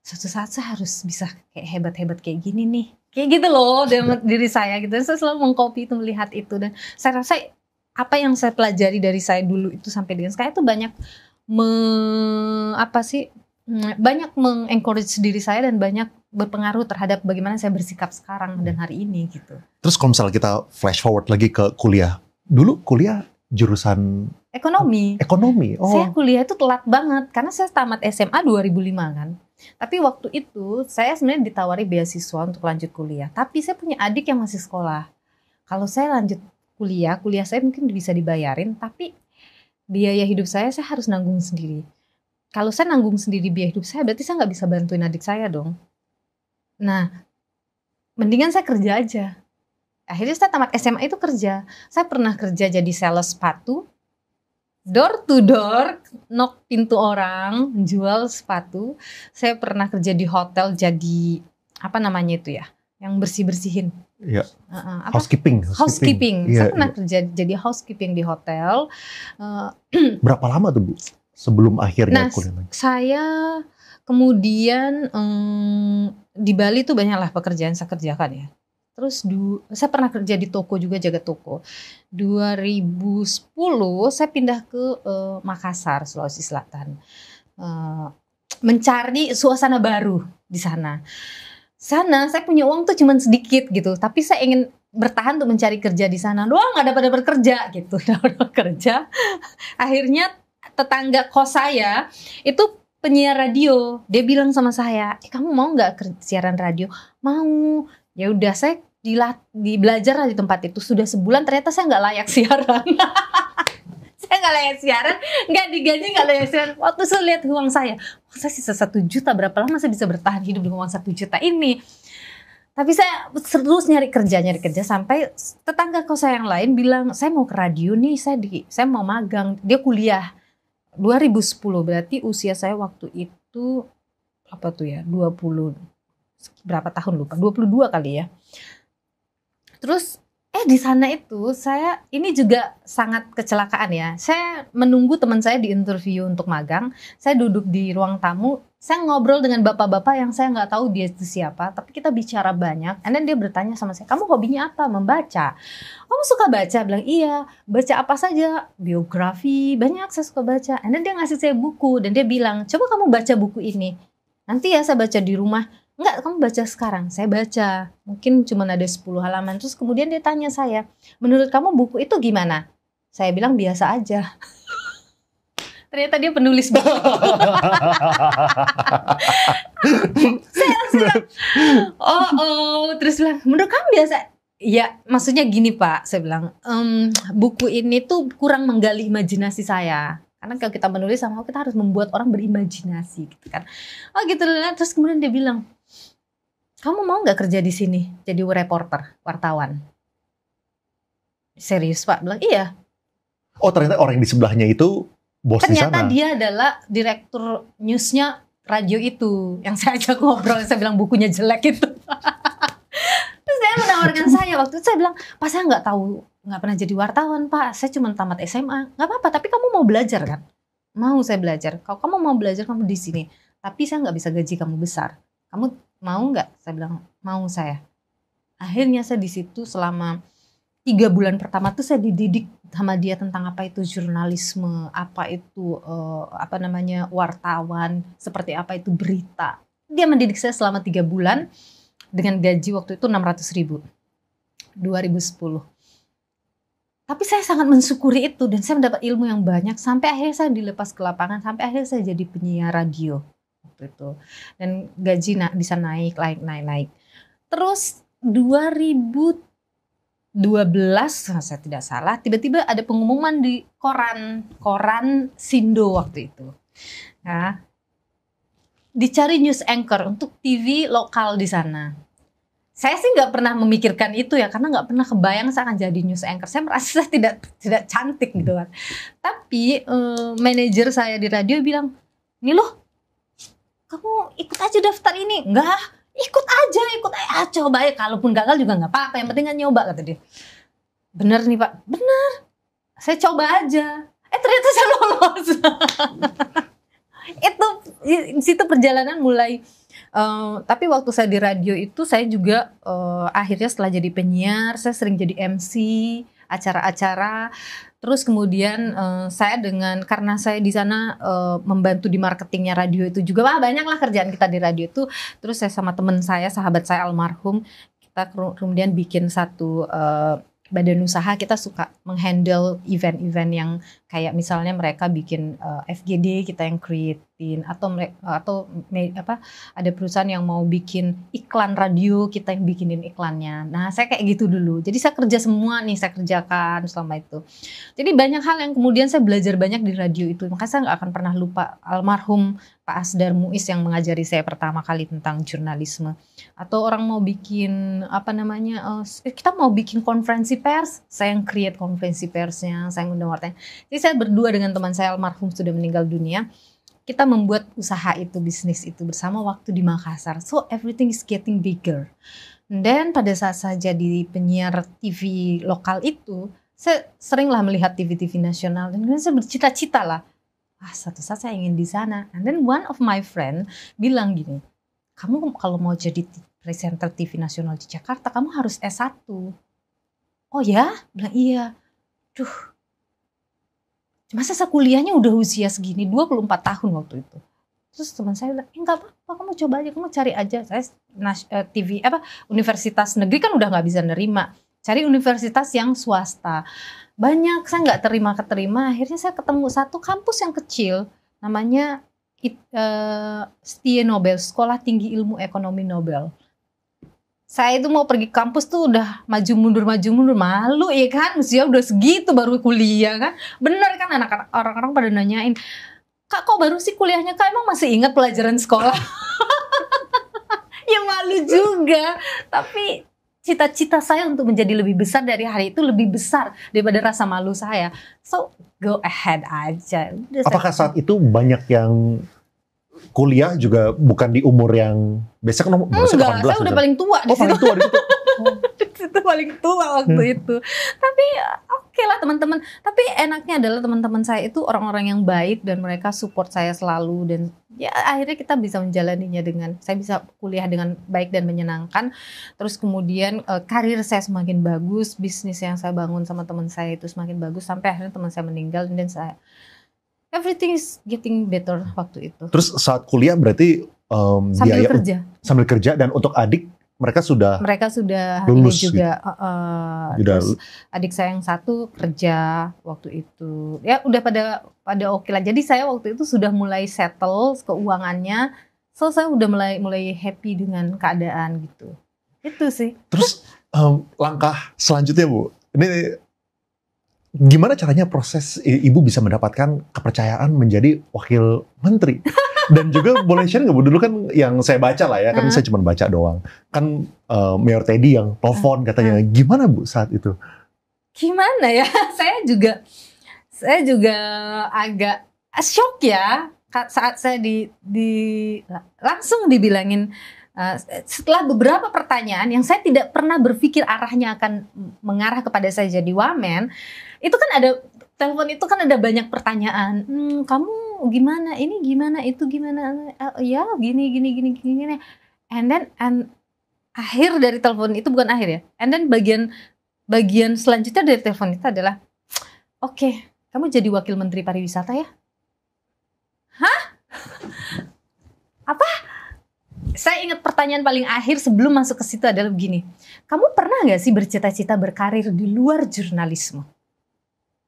suatu saat saya harus bisa kayak hebat-hebat kayak gini nih. Kayak gitu loh dalam diri saya gitu. Dan saya selalu mengcopy itu, melihat itu, dan saya rasa apa yang saya pelajari dari saya dulu itu sampai dengan sekarang itu banyak banyak mengencourage diri saya dan banyak berpengaruh terhadap bagaimana saya bersikap sekarang dan hari ini gitu. Terus kalau misalnya kita flash forward lagi ke kuliah. Dulu kuliah jurusan ekonomi. Oh. Saya kuliah itu telat banget karena saya tamat SMA 2005 kan. Tapi waktu itu saya sebenarnya ditawari beasiswa untuk lanjut kuliah. Tapi saya punya adik yang masih sekolah. Kalau saya lanjut kuliah saya mungkin bisa dibayarin, tapi biaya hidup saya harus nanggung sendiri. Kalau saya nanggung sendiri biaya hidup saya, berarti saya nggak bisa bantuin adik saya dong. Nah, mendingan saya kerja aja. Akhirnya saya tamat SMA itu kerja. Saya pernah kerja jadi sales sepatu, door to door, knock pintu orang, jual sepatu. Saya pernah kerja di hotel jadi apa namanya itu ya, yang bersih-bersihin. Iya. Housekeeping. Saya pernah kerja jadi housekeeping di hotel. Berapa lama tuh Bu sebelum akhirnya kuliah lagi? Saya kemudian di Bali tuh banyaklah pekerjaan saya kerjakan ya. Terus saya pernah kerja di toko juga, jaga toko. 2010 saya pindah ke Makassar, Sulawesi Selatan. Mencari suasana baru di sana. Sana saya punya uang tuh cuman sedikit gitu, tapi saya ingin bertahan untuk mencari kerja di sana. Doang nggak dapat kerja gitu, dapat kerja. Akhirnya tetangga kos saya itu penyiar radio. Dia bilang sama saya, kamu mau nggak siaran radio? Mau. Ya udah, saya belajar lah di tempat itu. Sudah sebulan ternyata saya nggak layak siaran. Saya nggak layak siaran, nggak digaji, nggak layak siaran. Waktu saya lihat uang saya sisa 1 juta, berapa lama saya bisa bertahan hidup dengan uang 1 juta ini? Tapi saya terus nyari kerja sampai tetangga kos saya yang lain bilang, saya mau ke radio nih, saya mau magang. Dia kuliah 2010, berarti usia saya waktu itu apa tuh ya, 20 berapa tahun lupa, 22 kali ya. Terus di sana itu saya ini juga sangat kecelakaan ya. Saya menunggu teman saya di interview untuk magang. Saya duduk di ruang tamu, saya ngobrol dengan bapak-bapak yang saya nggak tahu dia itu siapa, tapi kita bicara banyak. And then dia bertanya sama saya, kamu hobinya apa? Membaca. Kamu suka baca? Bilang iya. Baca apa saja? Biografi, banyak saya suka baca. And then dia ngasih saya buku dan dia bilang, coba kamu baca buku ini. Nanti ya saya baca di rumah. Enggak, kamu baca sekarang. Saya baca, mungkin cuma ada 10 halaman. Terus kemudian dia tanya saya, menurut kamu buku itu gimana? Saya bilang biasa aja. Ternyata dia penulis buku. Saya langsung bilang, terus bilang, menurut kamu biasa? Ya, maksudnya gini Pak, saya bilang, buku ini tuh kurang menggali imajinasi saya. Karena kalau kita menulis sama kita harus membuat orang berimajinasi gitu kan. Oh gitu lah. Terus kemudian dia bilang, kamu mau nggak kerja di sini jadi reporter, wartawan? Serius Pak? Bilang iya. Oh ternyata orang yang di sebelahnya itu bos di sana. Ternyata dia adalah direktur newsnya radio itu. Yang saya ajak ngobrol, saya bilang bukunya jelek itu. Terus dia menawarkan saya waktu itu, saya bilang, Pak saya nggak tahu, nggak pernah jadi wartawan Pak, saya cuma tamat SMA. Nggak apa-apa, tapi kamu mau belajar kan? Mau, saya belajar. Kalau kamu mau belajar, kamu di sini. Tapi saya nggak bisa gaji kamu besar. Kamu mau nggak? Saya bilang, mau saya. Akhirnya saya di situ selama 3 bulan pertama tuh saya dididik sama dia tentang apa itu jurnalisme, apa itu wartawan, seperti apa itu berita. Dia mendidik saya selama 3 bulan dengan gaji waktu itu 600.000, 2010. Tapi saya sangat mensyukuri itu dan saya mendapat ilmu yang banyak sampai akhirnya saya dilepas ke lapangan, sampai akhirnya saya jadi penyiar radio waktu itu. Dan gaji bisa naik. Terus 2012, saya tidak salah, tiba-tiba ada pengumuman di koran Sindo waktu itu. Nah, dicari news anchor untuk TV lokal di sana. Saya sih nggak pernah memikirkan itu ya, karena nggak pernah kebayang saya akan jadi news anchor. Saya merasa saya tidak cantik gitu kan. Tapi manajer saya di radio bilang, "Nih loh, kamu ikut aja daftar ini." "Enggak, ikut aja. Coba ya, kalaupun gagal juga nggak apa-apa, yang penting kan nyoba," kata dia. Bener nih Pak, bener. Saya coba aja. Ternyata saya lolos. Itu di situ perjalanan mulai. Tapi waktu saya di radio itu saya juga akhirnya setelah jadi penyiar, saya sering jadi MC acara-acara. Terus kemudian karena saya di sana membantu di marketingnya radio itu juga, banyaklah kerjaan kita di radio itu. Terus saya sama teman saya, sahabat saya almarhum, kita kemudian bikin satu badan usaha. Kita suka menghandle event-event yang kayak misalnya mereka bikin FGD, kita yang createin, atau ada perusahaan yang mau bikin iklan radio, kita yang bikinin iklannya. Nah saya kayak gitu dulu, jadi saya kerja semua nih, saya kerjakan selama itu. Jadi banyak hal yang kemudian saya belajar banyak di radio itu, makanya saya nggak akan pernah lupa almarhum Pak Asdar Muiz yang mengajari saya pertama kali tentang jurnalisme. Atau orang mau bikin kita mau bikin konferensi pers, saya yang create konferensi persnya, saya yang undang wartawan. Jadi saya berdua dengan teman saya almarhum sudah meninggal dunia, kita membuat usaha itu, bisnis itu bersama waktu di Makassar. So everything is getting bigger. Dan pada saat saya jadi penyiar TV lokal itu, saya seringlah melihat TV-TV nasional dan saya bercita-cita lah, suatu saat saya ingin di sana. And then one of my friend bilang gini, kamu kalau mau jadi presenter TV nasional di Jakarta, kamu harus S1. Oh ya? Bilang iya. Masa saya kuliahnya udah usia segini, 24 tahun waktu itu. Terus teman saya bilang, enggak apa-apa, kamu coba aja, kamu cari aja. Saya universitas negeri kan udah nggak bisa nerima. Cari universitas yang swasta. Banyak, saya nggak terima. Akhirnya saya ketemu satu kampus yang kecil, namanya STIE Nobel, Sekolah Tinggi Ilmu Ekonomi Nobel. Saya itu mau pergi kampus tuh udah maju mundur, malu ya kan, usia udah segitu baru kuliah kan. Bener kan, anak-anak orang-orang pada nanyain, "Kak kok baru sih kuliahnya, Kak emang masih ingat pelajaran sekolah?" Ya malu juga, tapi cita-cita saya untuk menjadi lebih besar dari hari itu lebih besar daripada rasa malu saya. So go ahead aja. Apakah saat itu banyak yang kuliah juga bukan di umur yang biasa kan? Enggak, saya udah paling tua di situ. Paling tua di situ. Itu paling tua waktu itu. Tapi oke lah teman-teman. Tapi enaknya adalah teman-teman saya itu orang-orang yang baik dan mereka support saya selalu, dan ya akhirnya kita bisa menjalaninya saya bisa kuliah dengan baik dan menyenangkan. Terus kemudian karir saya semakin bagus, bisnis yang saya bangun sama teman saya itu semakin bagus sampai akhirnya teman saya meninggal dan everything is getting better waktu itu. Terus saat kuliah berarti sambil kerja. Sambil kerja, dan untuk adik mereka sudah ini lulus juga. Udah. Terus adik saya yang satu kerja waktu itu. Ya udah pada oke lah. Jadi saya waktu itu sudah mulai settle keuangannya. So saya udah mulai happy dengan keadaan gitu. Itu sih. Terus langkah selanjutnya Bu, ini gimana caranya proses Ibu bisa mendapatkan kepercayaan menjadi wakil menteri? Dan juga boleh share nggak Bu, dulu kan yang saya baca lah ya, kan saya cuma baca doang. Kan Mayor Teddy yang telepon katanya, gimana Bu saat itu? Gimana ya, saya juga agak shock ya saat saya langsung dibilangin. Setelah beberapa pertanyaan yang saya tidak pernah berpikir arahnya akan mengarah kepada saya jadi wamen, itu kan ada telepon itu kan ada banyak pertanyaan. Kamu gimana? Ini gimana? Itu gimana? Ya gini. And akhir dari telepon itu bukan akhir ya. And then bagian selanjutnya dari telepon itu adalah, oke, kamu jadi wakil menteri pariwisata ya? Hah? Apa? Saya ingat pertanyaan paling akhir sebelum masuk ke situ adalah begini. Kamu pernah gak sih bercita-cita berkarir di luar jurnalisme?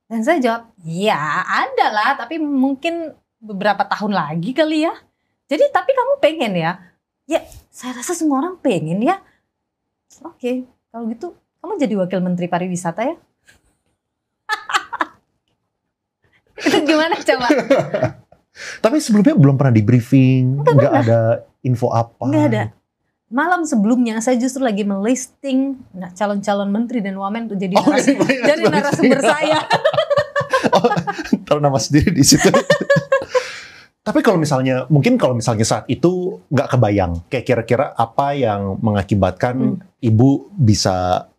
Dan saya jawab, ya ada lah, tapi mungkin beberapa tahun lagi kali ya. Jadi tapi kamu pengen ya? Ya saya rasa semua orang pengen ya. Oke, kalau gitu kamu jadi wakil menteri pariwisata ya? Itu gimana coba? Tapi sebelumnya belum pernah di briefing, nggak ada info apa? Nggak ada. Malam sebelumnya saya justru lagi melisting calon-calon menteri dan wamen untuk jadi narasumber saya. Taruh nama sendiri di situ. Tapi mungkin kalau misalnya saat itu nggak kebayang, kayak kira-kira apa yang mengakibatkan Ibu bisa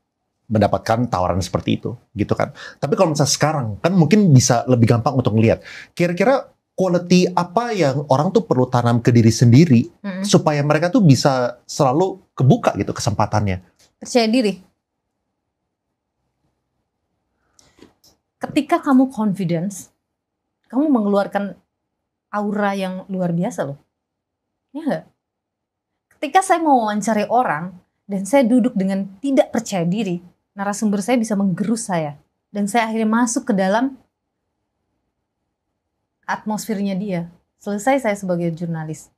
mendapatkan tawaran seperti itu, gitu kan? Tapi kalau misalnya sekarang, kan mungkin bisa lebih gampang untuk ngelihat. Kira-kira quality apa yang orang tuh perlu tanam ke diri sendiri supaya mereka tuh bisa selalu kebuka gitu kesempatannya. Percaya diri. Ketika kamu confidence, kamu mengeluarkan aura yang luar biasa loh. Ya enggak? Ketika saya mau wawancari orang dan saya duduk dengan tidak percaya diri, narasumber saya bisa menggerus saya. Dan saya akhirnya masuk ke dalam atmosfernya dia. Selesai saya sebagai jurnalis.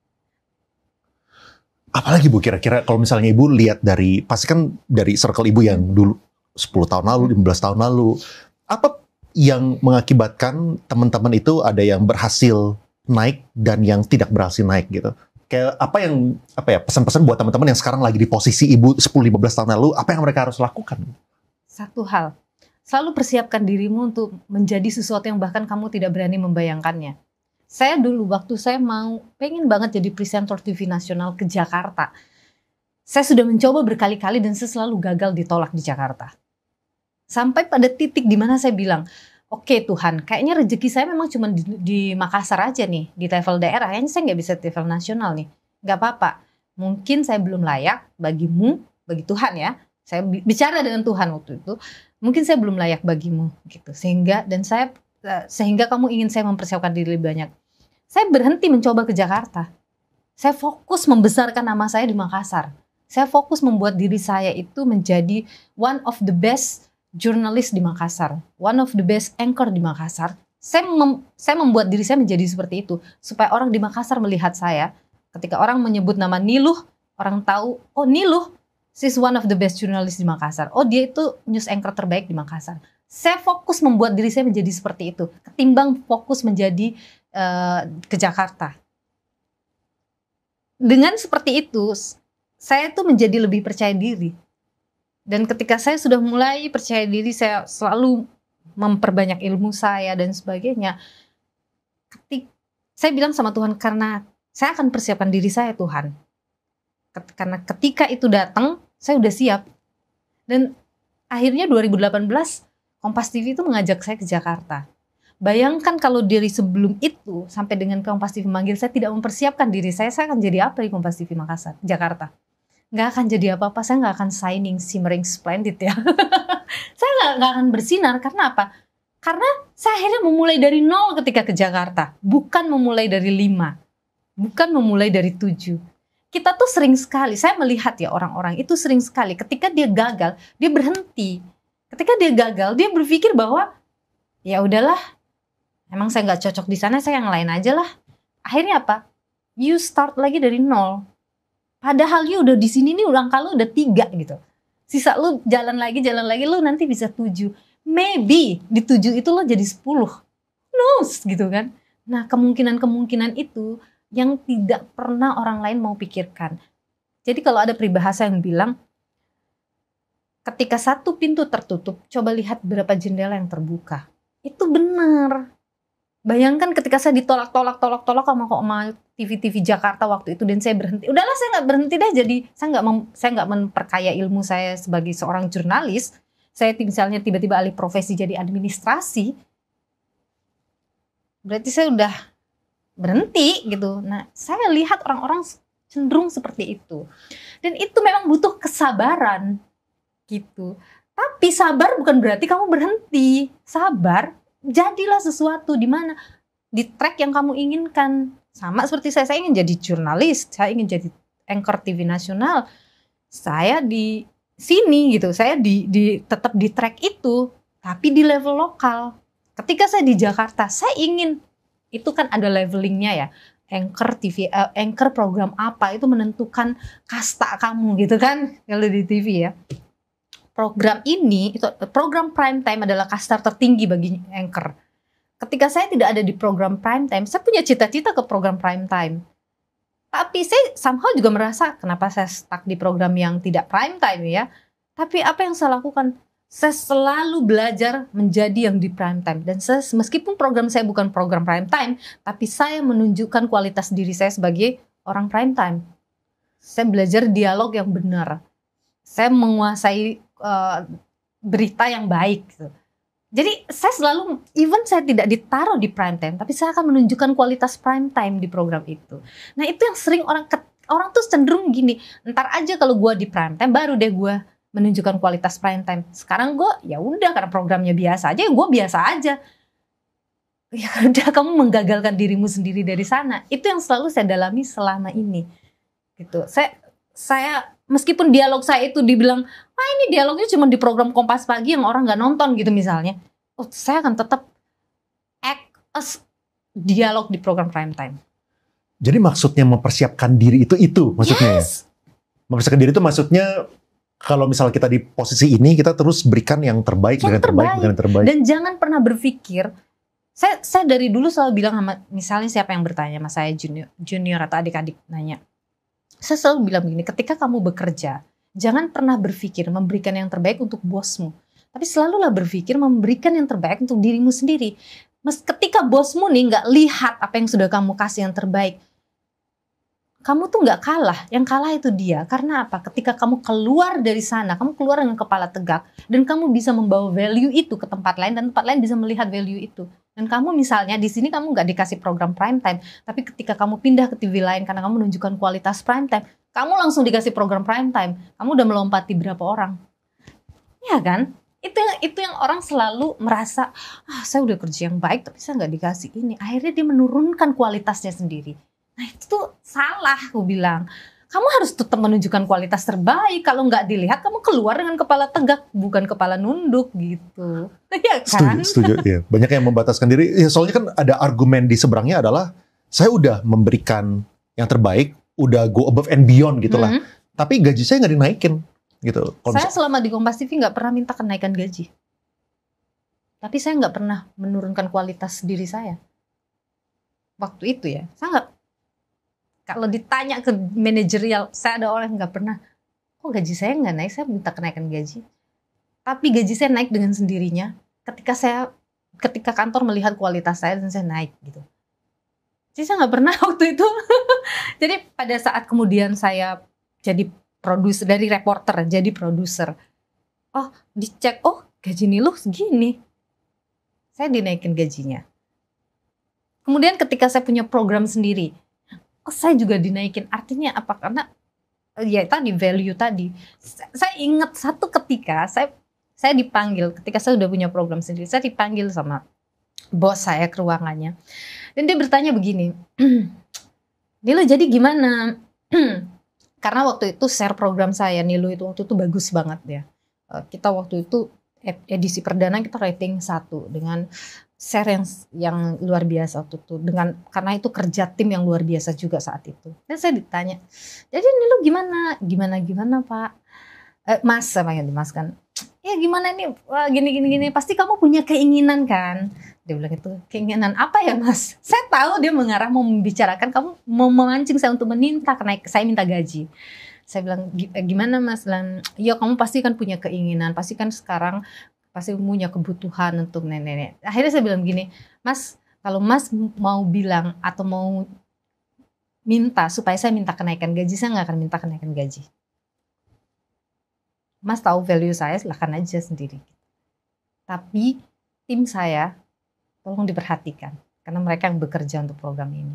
Apalagi Bu kira-kira kalau misalnya Ibu lihat pasti kan dari circle Ibu yang dulu 10 tahun lalu, 15 tahun lalu, apa yang mengakibatkan teman-teman itu ada yang berhasil naik dan yang tidak berhasil naik gitu? Kayak apa ya pesan-pesan buat teman-teman yang sekarang lagi di posisi Ibu 10-15 tahun lalu, apa yang mereka harus lakukan? Satu hal, selalu persiapkan dirimu untuk menjadi sesuatu yang bahkan kamu tidak berani membayangkannya. Saya dulu waktu saya pengen banget jadi presenter TV nasional ke Jakarta. Saya sudah mencoba berkali-kali dan saya selalu gagal ditolak di Jakarta. Sampai pada titik di mana saya bilang, oke Tuhan, kayaknya rezeki saya memang cuma di Makassar aja nih, di level daerah. Kayaknya saya nggak bisa di level nasional nih. Nggak apa-apa, mungkin saya belum layak bagimu, bagi Tuhan ya. Saya bicara dengan Tuhan waktu itu. Mungkin saya belum layak bagimu gitu. Sehingga kamu ingin saya mempersiapkan diri lebih banyak. Saya berhenti mencoba ke Jakarta. Saya fokus membesarkan nama saya di Makassar. Saya fokus membuat diri saya itu menjadi one of the best jurnalis di Makassar, one of the best anchor di Makassar. Saya membuat diri saya menjadi seperti itu supaya orang di Makassar melihat saya. Ketika orang menyebut nama Niluh, orang tahu, oh Niluh, she's one of the best journalist di Makassar. Oh dia itu news anchor terbaik di Makassar. Saya fokus membuat diri saya menjadi seperti itu, ketimbang fokus menjadi ke Jakarta. Dengan seperti itu, saya tuh menjadi lebih percaya diri. Dan ketika saya sudah mulai percaya diri, saya selalu memperbanyak ilmu saya dan sebagainya. Saya bilang sama Tuhan, karena saya akan persiapkan diri saya Tuhan. Karena ketika itu datang, saya udah siap. Dan akhirnya 2018, Kompas TV itu mengajak saya ke Jakarta. Bayangkan kalau dari sebelum itu, sampai dengan Kompas TV manggil, saya tidak mempersiapkan diri saya akan jadi apa di Kompas TV Makassar, Jakarta. Nggak akan jadi apa-apa, saya nggak akan shining, simmering, splendid ya. Saya nggak akan bersinar, karena apa? Karena saya akhirnya memulai dari 0 ketika ke Jakarta. Bukan memulai dari 5, bukan memulai dari 7. kita tuh sering sekali, saya melihat ya orang-orang itu sering sekali ketika dia gagal, dia berhenti. Ketika dia gagal, dia berpikir bahwa ya udahlah, emang saya nggak cocok di sana, saya yang lain aja lah. Akhirnya apa? You start lagi dari nol. Padahal you udah di sini nih, angka lu udah 3 gitu. Sisa lu jalan lagi, lu nanti bisa 7. Maybe di 7 itu lo jadi 10. Knows gitu kan. Nah, kemungkinan-kemungkinan itu yang tidak pernah orang lain mau pikirkan. Jadi kalau ada peribahasa yang bilang, ketika satu pintu tertutup, coba lihat berapa jendela yang terbuka. Itu benar. Bayangkan ketika saya ditolak sama TV-TV Jakarta waktu itu dan saya berhenti. Udahlah, saya nggak berhenti deh. Jadi saya nggak memperkaya ilmu saya sebagai seorang jurnalis. Saya misalnya tiba-tiba alih profesi jadi administrasi. Berarti saya udah berhenti gitu. Nah, saya lihat orang-orang cenderung seperti itu. Dan itu memang butuh kesabaran gitu. Tapi sabar bukan berarti kamu berhenti. Sabar, jadilah sesuatu di mana di track yang kamu inginkan. Sama seperti saya ingin jadi jurnalis, saya ingin jadi anchor TV nasional. Saya di sini gitu, saya tetap di track itu, tapi di level lokal. Ketika saya di Jakarta, saya ingin, itu kan ada levelingnya ya, anchor TV, anchor program apa itu menentukan kasta kamu gitu kan, kalau di TV ya. Program ini, itu program prime time adalah kasta tertinggi bagi anchor. Ketika saya tidak ada di program prime time, saya punya cita-cita ke program prime time. Tapi saya somehow juga merasa, kenapa saya stuck di program yang tidak prime time ya. Tapi apa yang saya lakukan? Saya selalu belajar menjadi yang di prime time. Dan saya, meskipun program saya bukan program prime time, tapi saya menunjukkan kualitas diri saya sebagai orang prime time. Saya belajar dialog yang benar. Saya menguasai berita yang baik gitu. Jadi saya selalu, even saya tidak ditaruh di prime time, tapi saya akan menunjukkan kualitas prime time di program itu. Nah, itu yang sering orang tuh cenderung gini, ntar aja kalau gue di prime time baru deh gue menunjukkan kualitas prime time. Sekarang gue ya udah karena programnya biasa aja, gue biasa aja. Ya udah, kamu menggagalkan dirimu sendiri dari sana. Itu yang selalu saya dalami selama ini. Gitu. Saya meskipun dialog saya itu dibilang, ini dialognya cuma di program Kompas Pagi yang orang nggak nonton gitu misalnya, saya akan tetap act as dialog di program prime time. Jadi maksudnya mempersiapkan diri itu maksudnya yes. Ya? Mempersiapkan diri itu maksudnya kalau misal kita di posisi ini, kita terus berikan yang terbaik, dengan terbaik. Dan jangan pernah berpikir, saya dari dulu selalu bilang sama, misalnya siapa yang bertanya sama saya, junior atau adik-adik nanya, saya selalu bilang begini, ketika kamu bekerja, jangan pernah berpikir memberikan yang terbaik untuk bosmu. Tapi selalulah berpikir memberikan yang terbaik untuk dirimu sendiri. Ketika bosmu nih nggak lihat apa yang sudah kamu kasih yang terbaik, kamu tuh nggak kalah. Yang kalah itu dia. Karena apa? Ketika kamu keluar dari sana, kamu keluar dengan kepala tegak, dan kamu bisa membawa value itu ke tempat lain, dan tempat lain bisa melihat value itu. Dan kamu misalnya di sini kamu nggak dikasih program prime time, tapi ketika kamu pindah ke TV lain karena kamu menunjukkan kualitas prime time, kamu langsung dikasih program prime time. Kamu udah melompati berapa orang? Ya kan? Itu yang orang selalu merasa, saya udah kerja yang baik tapi saya nggak dikasih ini. Akhirnya dia menurunkan kualitasnya sendiri. Nah, itu tuh salah, aku bilang. Kamu harus tetap menunjukkan kualitas terbaik. Kalau nggak dilihat, kamu keluar dengan kepala tegak, bukan kepala nunduk gitu. Ya kan? Setuju. Ya. Banyak yang membataskan diri. Ya, soalnya kan ada argumen di seberangnya adalah, saya udah memberikan yang terbaik, udah go above and beyond gitu lah. Tapi gaji saya nggak dinaikin gitu. Saya selama di Kompas TV nggak pernah minta kenaikan gaji. Tapi saya nggak pernah menurunkan kualitas diri saya. Waktu itu ya, saya nggak. Kalau ditanya ke manajerial, saya ada orang yang nggak pernah, kok gaji saya nggak naik, saya minta kenaikan gaji. Tapi gaji saya naik dengan sendirinya ketika kantor melihat kualitas saya dan saya naik gitu. Jadi saya nggak pernah waktu itu. Jadi pada saat kemudian saya jadi produser, dari reporter jadi produser, dicek, gaji Niluh segini, saya dinaikin gajinya. Kemudian ketika saya punya program sendiri, saya juga dinaikin. Artinya apa? Karena ya tadi value tadi. Saya ingat satu ketika saya dipanggil, ketika saya udah punya program sendiri, saya dipanggil sama bos saya ke ruangannya. Dan dia bertanya begini, Nilo jadi gimana? Karena waktu itu share program saya Nilu itu waktu itu bagus banget ya. Kita waktu itu edisi perdana kita rating 1 dengan share yang luar biasa waktu itu, karena itu kerja tim yang luar biasa juga saat itu. Dan saya ditanya, jadi Nilu gimana Pak? Mas, saya panggil Mas kan. Ya gimana ini, wah, gini, pasti kamu punya keinginan kan? Dia bilang itu, keinginan apa ya Mas? Saya tahu dia mengarah mau membicarakan, kamu mau memancing saya untuk saya minta gaji. Saya bilang, gimana Mas? Ya kamu pasti kan punya keinginan, pasti kan sekarang pasti punya kebutuhan untuk nenek. Akhirnya saya bilang gini, Mas, kalau Mas mau bilang atau mau minta supaya saya minta kenaikan gaji, saya nggak akan minta kenaikan gaji. Mas tahu value saya, silakan aja sendiri. Tapi tim saya tolong diperhatikan karena mereka yang bekerja untuk program ini.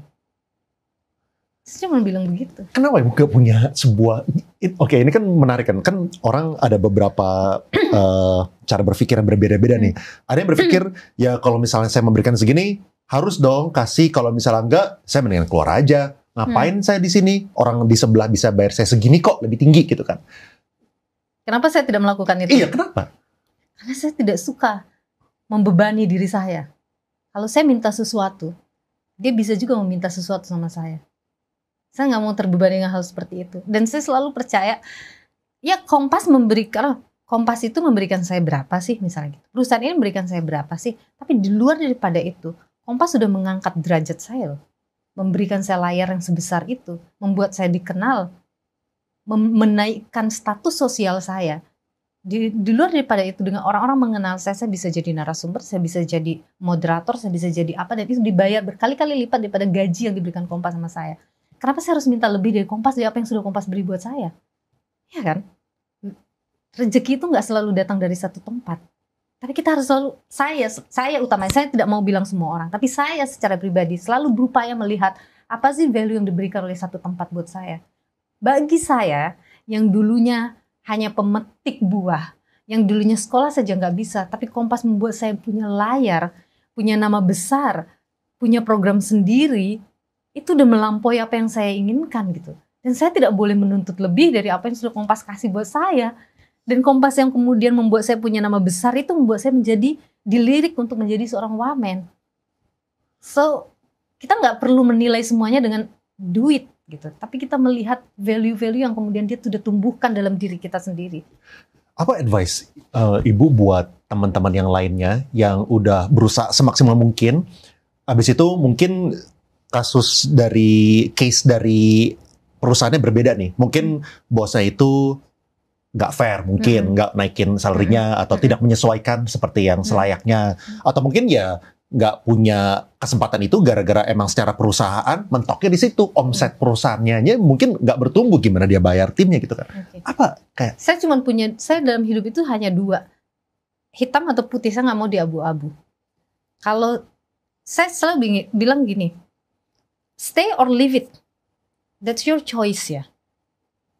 Saya cuma bilang begitu. Kenapa ibu gak punya sebuah? Oke, ini kan menarik kan. Kan orang ada beberapa cara berpikir yang berbeda-beda nih. Ada yang berpikir ya kalau misalnya saya memberikan segini harus dong kasih. Kalau misalnya enggak, saya mendingan keluar aja. Ngapain saya di sini? Orang di sebelah bisa bayar saya segini kok, lebih tinggi gitu kan. Kenapa saya tidak melakukan itu? Iya, kenapa? Karena saya tidak suka membebani diri saya. Kalau saya minta sesuatu, dia bisa juga meminta sesuatu sama saya. Saya nggak mau terbebani dengan hal seperti itu. Dan saya selalu percaya, ya Kompas itu memberikan saya berapa sih misalnya gitu. Perusahaan ini memberikan saya berapa sih. Tapi di luar daripada itu, Kompas sudah mengangkat derajat saya loh. Memberikan saya layar yang sebesar itu. Membuat saya dikenal. Menaikkan status sosial saya. Di luar daripada itu, dengan orang-orang mengenal saya bisa jadi narasumber, saya bisa jadi moderator, saya bisa jadi apa, dan itu dibayar berkali-kali lipat daripada gaji yang diberikan Kompas sama saya. Kenapa saya harus minta lebih dari Kompas dari apa yang sudah Kompas beri buat saya? Ya kan? Rezeki itu nggak selalu datang dari satu tempat. Tapi kita harus selalu, saya utamanya, saya tidak mau bilang semua orang, tapi saya secara pribadi selalu berupaya melihat apa sih value yang diberikan oleh satu tempat buat saya. Bagi saya, yang dulunya hanya pemetik buah, yang dulunya sekolah saja nggak bisa, tapi Kompas membuat saya punya layar, punya nama besar, punya program sendiri, itu udah melampaui apa yang saya inginkan gitu. Dan saya tidak boleh menuntut lebih dari apa yang sudah Kompas kasih buat saya. Dan Kompas yang kemudian membuat saya punya nama besar itu membuat saya menjadi dilirik untuk menjadi seorang wamen. So, kita nggak perlu menilai semuanya dengan duit gitu. Tapi kita melihat value-value yang kemudian dia sudah tumbuhkan dalam diri kita sendiri. Apa advice Ibu buat teman-teman yang lainnya yang udah berusaha semaksimal mungkin, habis itu mungkin case dari perusahaannya berbeda nih. Mungkin bosnya itu nggak fair, mungkin nggak naikin salarinya atau tidak menyesuaikan seperti yang selayaknya. Atau mungkin ya nggak punya kesempatan itu gara-gara emang secara perusahaan mentoknya di situ. Omset perusahaannya mungkin nggak bertumbuh, gimana dia bayar timnya gitu kan. Okay. Apa kayak? Saya dalam hidup itu hanya 2. Hitam atau putih, saya nggak mau di abu-abu. Kalau saya selalu bilang gini, stay or leave it. That's your choice ya.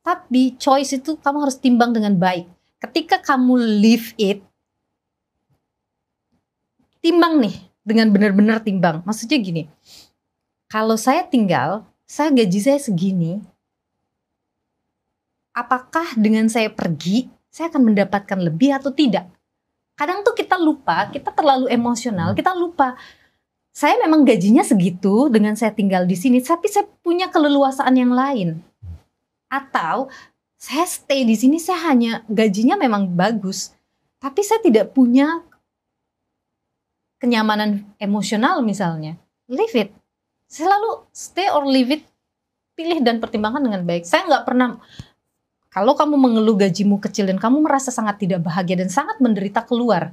Tapi choice itu kamu harus timbang dengan baik. Ketika kamu leave it, timbang nih, dengan benar-benar timbang. Maksudnya gini, kalau saya tinggal, gaji saya segini, apakah dengan saya pergi, saya akan mendapatkan lebih atau tidak? Kadang tuh kita lupa, kita terlalu emosional, kita lupa. Saya memang gajinya segitu dengan saya tinggal di sini, tapi saya punya keleluasaan yang lain. Atau saya stay di sini, saya hanya gajinya memang bagus, tapi saya tidak punya kenyamanan emosional misalnya. Leave it. Selalu stay or leave it. Pilih dan pertimbangkan dengan baik. Saya nggak pernah, kalau kamu mengeluh gajimu kecil dan kamu merasa sangat tidak bahagia dan sangat menderita, keluar.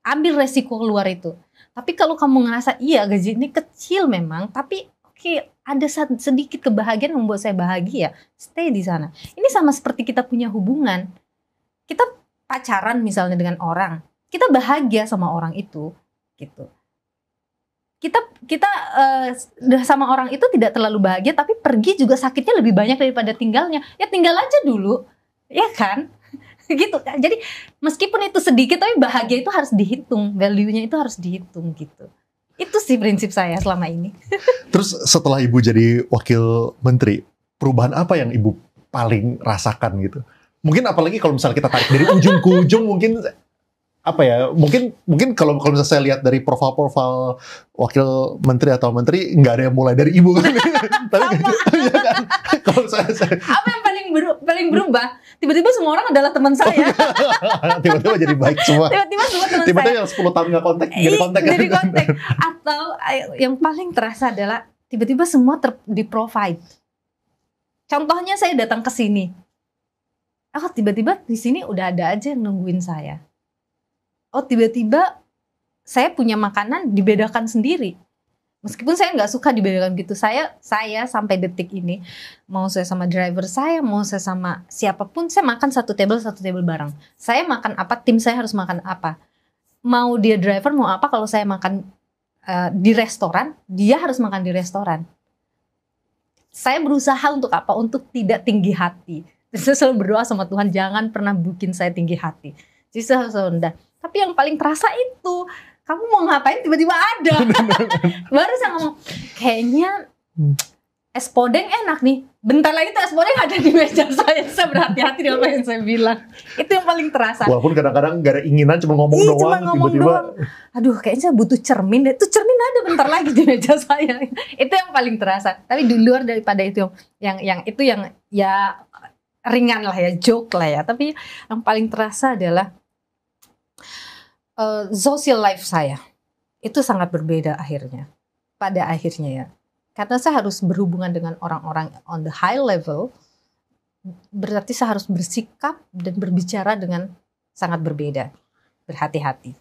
Ambil resiko keluar itu. Tapi kalau kamu ngerasa, iya gaji ini kecil memang, tapi oke, ada sedikit kebahagiaan yang membuat saya bahagia, stay di sana. Ini sama seperti kita punya hubungan. Kita pacaran misalnya dengan orang, kita bahagia sama orang itu, gitu. Kita sama orang itu tidak terlalu bahagia, tapi pergi juga sakitnya lebih banyak daripada tinggalnya. Ya tinggal aja dulu, ya kan? Gitu. Jadi meskipun itu sedikit, tapi bahagia itu harus dihitung, value-nya itu harus dihitung gitu. Itu sih prinsip saya selama ini. Terus setelah Ibu jadi wakil menteri, perubahan apa yang ibu paling rasakan gitu? Mungkin apalagi kalau misalnya kita tarik dari ujung ke ujung, mungkin apa ya? Mungkin kalau misalnya saya lihat dari profil wakil menteri atau menteri, nggak ada yang mulai dari ibu kan? Tapi ya kan, kalau saya Apa yang paling berubah? Tiba-tiba semua orang adalah teman saya. tiba-tiba jadi baik semua. Tiba-tiba semua teman Tiba-tiba saya. yang 10 tahun nggak kontak jadi kontak. Jadi kontak. Atau yang paling terasa adalah tiba-tiba semua di-provide. Contohnya saya datang ke sini. Oh, tiba-tiba di sini udah ada aja yang nungguin saya. Oh, tiba-tiba saya punya makanan dibedakan sendiri. Meskipun saya nggak suka dibedakan gitu, saya sampai detik ini, mau saya sama driver saya, mau saya sama siapapun, saya makan satu table bareng. Saya makan apa, tim saya harus makan apa. Mau dia driver mau apa, kalau saya makan di restoran, dia harus makan di restoran. Saya berusaha untuk apa? Untuk tidak tinggi hati. Saya selalu berdoa sama Tuhan, jangan pernah bikin saya tinggi hati. Jadi saya selalu rendah. Tapi yang paling terasa itu, kamu mau ngapain tiba-tiba ada. Baru saya ngomong, kayaknya es podeng enak nih. Bentar lagi tuh es podeng ada di meja saya. Saya berhati-hati dengan apa yang saya bilang. Itu yang paling terasa. Walaupun kadang-kadang gak ada inginan, cuma ngomong doang. Cuma ngomong tiba-tiba doang. Aduh, kayaknya saya butuh cermin deh. Tuh cermin ada bentar lagi di meja saya. Itu yang paling terasa. Tapi di luar daripada itu, yang itu yang ya ringan lah ya, joke lah ya. Tapi yang paling terasa adalah social life saya itu sangat berbeda akhirnya, pada akhirnya ya, karena saya harus berhubungan dengan orang-orang on the high level, berarti saya harus bersikap dan berbicara dengan sangat berbeda, berhati-hati.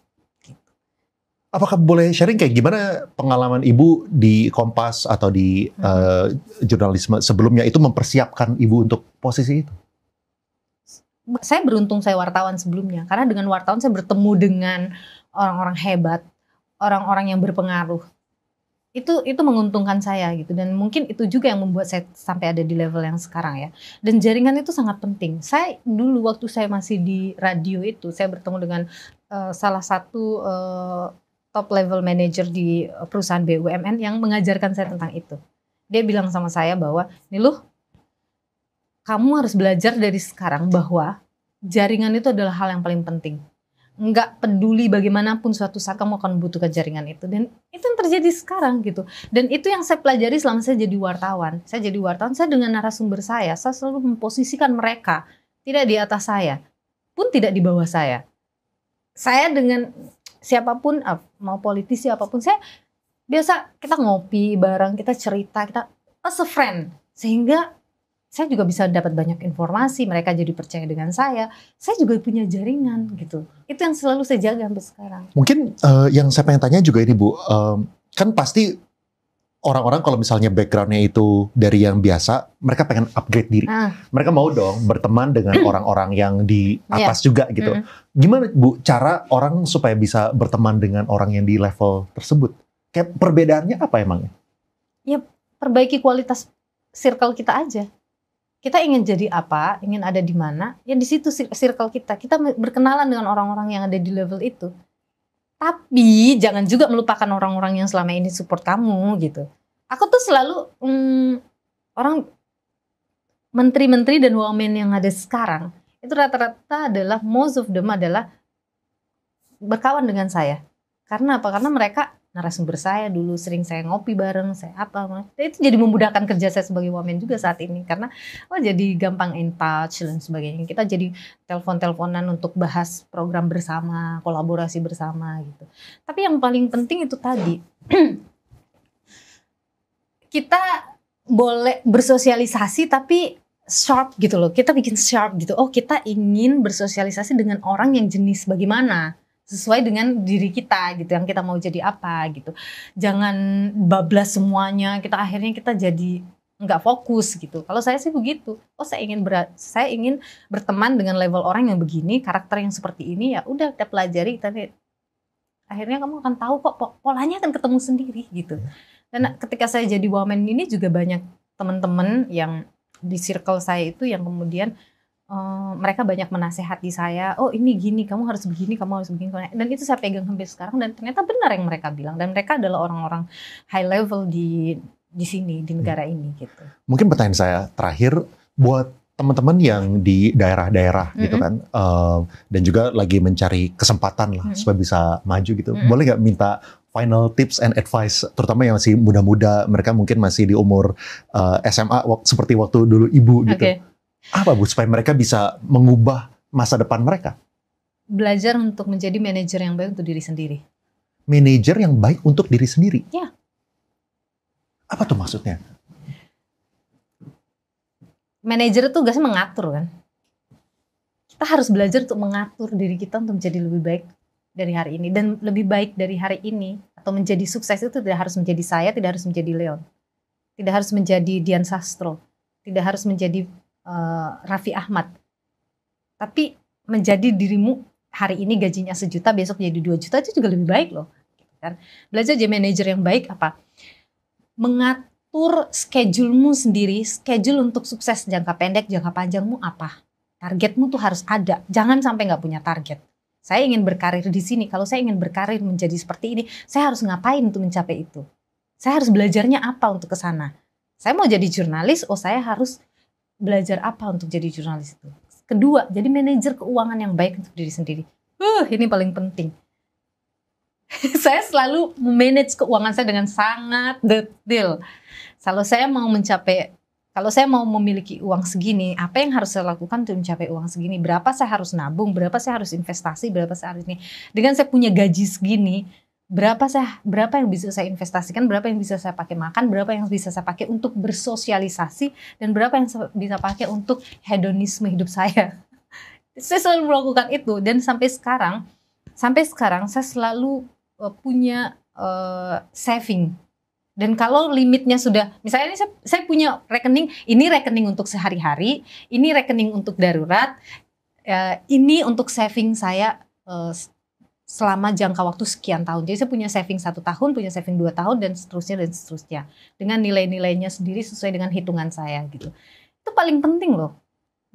Apakah boleh sharing kayak gimana pengalaman ibu di Kompas atau di jurnalisme sebelumnya itu mempersiapkan ibu untuk posisi itu? Saya beruntung saya wartawan sebelumnya, karena dengan wartawan saya bertemu dengan orang-orang hebat, orang-orang yang berpengaruh. Itu menguntungkan saya gitu, dan mungkin itu juga yang membuat saya sampai ada di level yang sekarang ya. Dan jaringan itu sangat penting. Saya dulu waktu saya masih di radio itu, saya bertemu dengan salah satu top level manager di perusahaan BUMN yang mengajarkan saya tentang itu. Dia bilang sama saya bahwa, Niluh, kamu harus belajar dari sekarang bahwa jaringan itu adalah hal yang paling penting. Nggak peduli bagaimanapun suatu saat kamu akan membutuhkan jaringan itu. Dan itu yang terjadi sekarang gitu. Dan itu yang saya pelajari selama saya jadi wartawan. Saya jadi wartawan, saya dengan narasumber saya selalu memposisikan mereka. Tidak di atas saya, pun tidak di bawah saya. Saya dengan siapapun, mau politisi apapun, saya biasa kita ngopi bareng, kita cerita, kita as a friend. Sehingga saya juga bisa dapat banyak informasi, mereka jadi percaya dengan saya juga punya jaringan gitu. Itu yang selalu saya jaga sampai sekarang. Mungkin yang saya pengen tanya juga ini Bu, kan pasti orang-orang kalau misalnya backgroundnya itu dari yang biasa, mereka pengen upgrade diri. Mereka mau dong berteman dengan orang-orang yang di atas juga gitu. Gimana Bu cara orang supaya bisa berteman dengan orang yang di level tersebut? Kayak perbedaannya apa emangnya? Ya perbaiki kualitas circle kita aja. Kita ingin jadi apa, ingin ada di mana, ya di situ circle kita. Kita berkenalan dengan orang-orang yang ada di level itu. Tapi jangan juga melupakan orang-orang yang selama ini support kamu gitu. Aku tuh selalu orang menteri-menteri dan wamen yang ada sekarang itu rata-rata adalah most of them adalah berkawan dengan saya. Karena apa? Karena mereka narasumber saya dulu, sering saya ngopi bareng, saya apa, itu jadi memudahkan kerja saya sebagai wamen juga saat ini, karena jadi gampang in touch dan sebagainya. Kita jadi telepon-teleponan untuk bahas program bersama, kolaborasi bersama gitu. Tapi yang paling penting itu tadi, kita boleh bersosialisasi tapi sharp gitu loh, kita bikin sharp gitu. Oh, kita ingin bersosialisasi dengan orang yang jenis bagaimana, sesuai dengan diri kita gitu, yang kita mau jadi apa gitu. Jangan bablas semuanya, akhirnya kita jadi nggak fokus gitu. Kalau saya sih begitu. Oh, saya ingin berteman dengan level orang yang begini, karakter yang seperti ini, ya udah kita pelajari, akhirnya kamu akan tahu kok polanya akan ketemu sendiri gitu. Dan ketika saya jadi wamen ini juga banyak teman-teman yang di circle saya itu yang kemudian mereka banyak menasehati saya, oh ini gini, kamu harus begini, dan itu saya pegang sampai sekarang, dan ternyata benar yang mereka bilang, dan mereka adalah orang-orang high level di di sini, di negara ini gitu. Mungkin pertanyaan saya terakhir buat teman-teman yang di daerah-daerah gitu kan, dan juga lagi mencari kesempatan lah supaya bisa maju gitu. Boleh nggak minta final tips and advice, terutama yang masih muda-muda, mereka mungkin masih di umur SMA seperti waktu dulu ibu gitu. Apa Bu supaya mereka bisa mengubah masa depan mereka? Belajar untuk menjadi manajer yang baik untuk diri sendiri. Manajer yang baik untuk diri sendiri? Ya. Apa tuh maksudnya? Manajer itu tugasnya mengatur kan. Kita harus belajar untuk mengatur diri kita untuk menjadi lebih baik dari hari ini. Dan lebih baik dari hari ini atau menjadi sukses itu tidak harus menjadi saya, tidak harus menjadi Leon. Tidak harus menjadi Dian Sastro. Tidak harus menjadi Raffi Ahmad. Tapi menjadi dirimu hari ini gajinya 1 juta, besok jadi 2 juta itu juga lebih baik loh. Belajar jadi manajer yang baik apa? Mengatur schedule-mu sendiri, schedule untuk sukses jangka pendek, jangka panjangmu apa? Targetmu tuh harus ada, jangan sampai nggak punya target. Saya ingin berkarir di sini, kalau saya ingin berkarir menjadi seperti ini, saya harus ngapain untuk mencapai itu? Saya harus belajarnya apa untuk ke sana? Saya mau jadi jurnalis, saya harus belajar apa untuk jadi jurnalis itu? Kedua, jadi manajer keuangan yang baik untuk diri sendiri. Ini paling penting. Saya selalu memanage keuangan saya dengan sangat detail. Kalau saya mau memiliki uang segini, apa yang harus saya lakukan untuk mencapai uang segini? Berapa saya harus nabung? Berapa saya harus investasi? Berapa saya harus ini? Dengan saya punya gaji segini, berapa yang bisa saya investasikan? Berapa yang bisa saya pakai makan? Berapa yang bisa saya pakai untuk bersosialisasi? Dan berapa yang saya bisa pakai untuk hedonisme hidup saya? Saya selalu melakukan itu dan sampai sekarang saya selalu punya saving. Dan kalau limitnya sudah, misalnya ini saya punya rekening, ini rekening untuk sehari-hari, ini rekening untuk darurat, ini untuk saving saya selama jangka waktu sekian tahun. Jadi saya punya saving 1 tahun, punya saving 2 tahun, dan seterusnya. Dengan nilai-nilainya sendiri sesuai dengan hitungan saya gitu. Itu paling penting loh.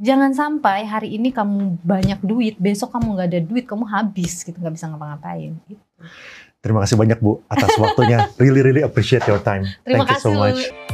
Jangan sampai hari ini kamu banyak duit, besok kamu nggak ada duit, kamu habis gitu, nggak bisa ngapa-ngapain. Gitu. Terima kasih banyak Bu atas waktunya. Really appreciate your time. Terima Thank you so kasih, much.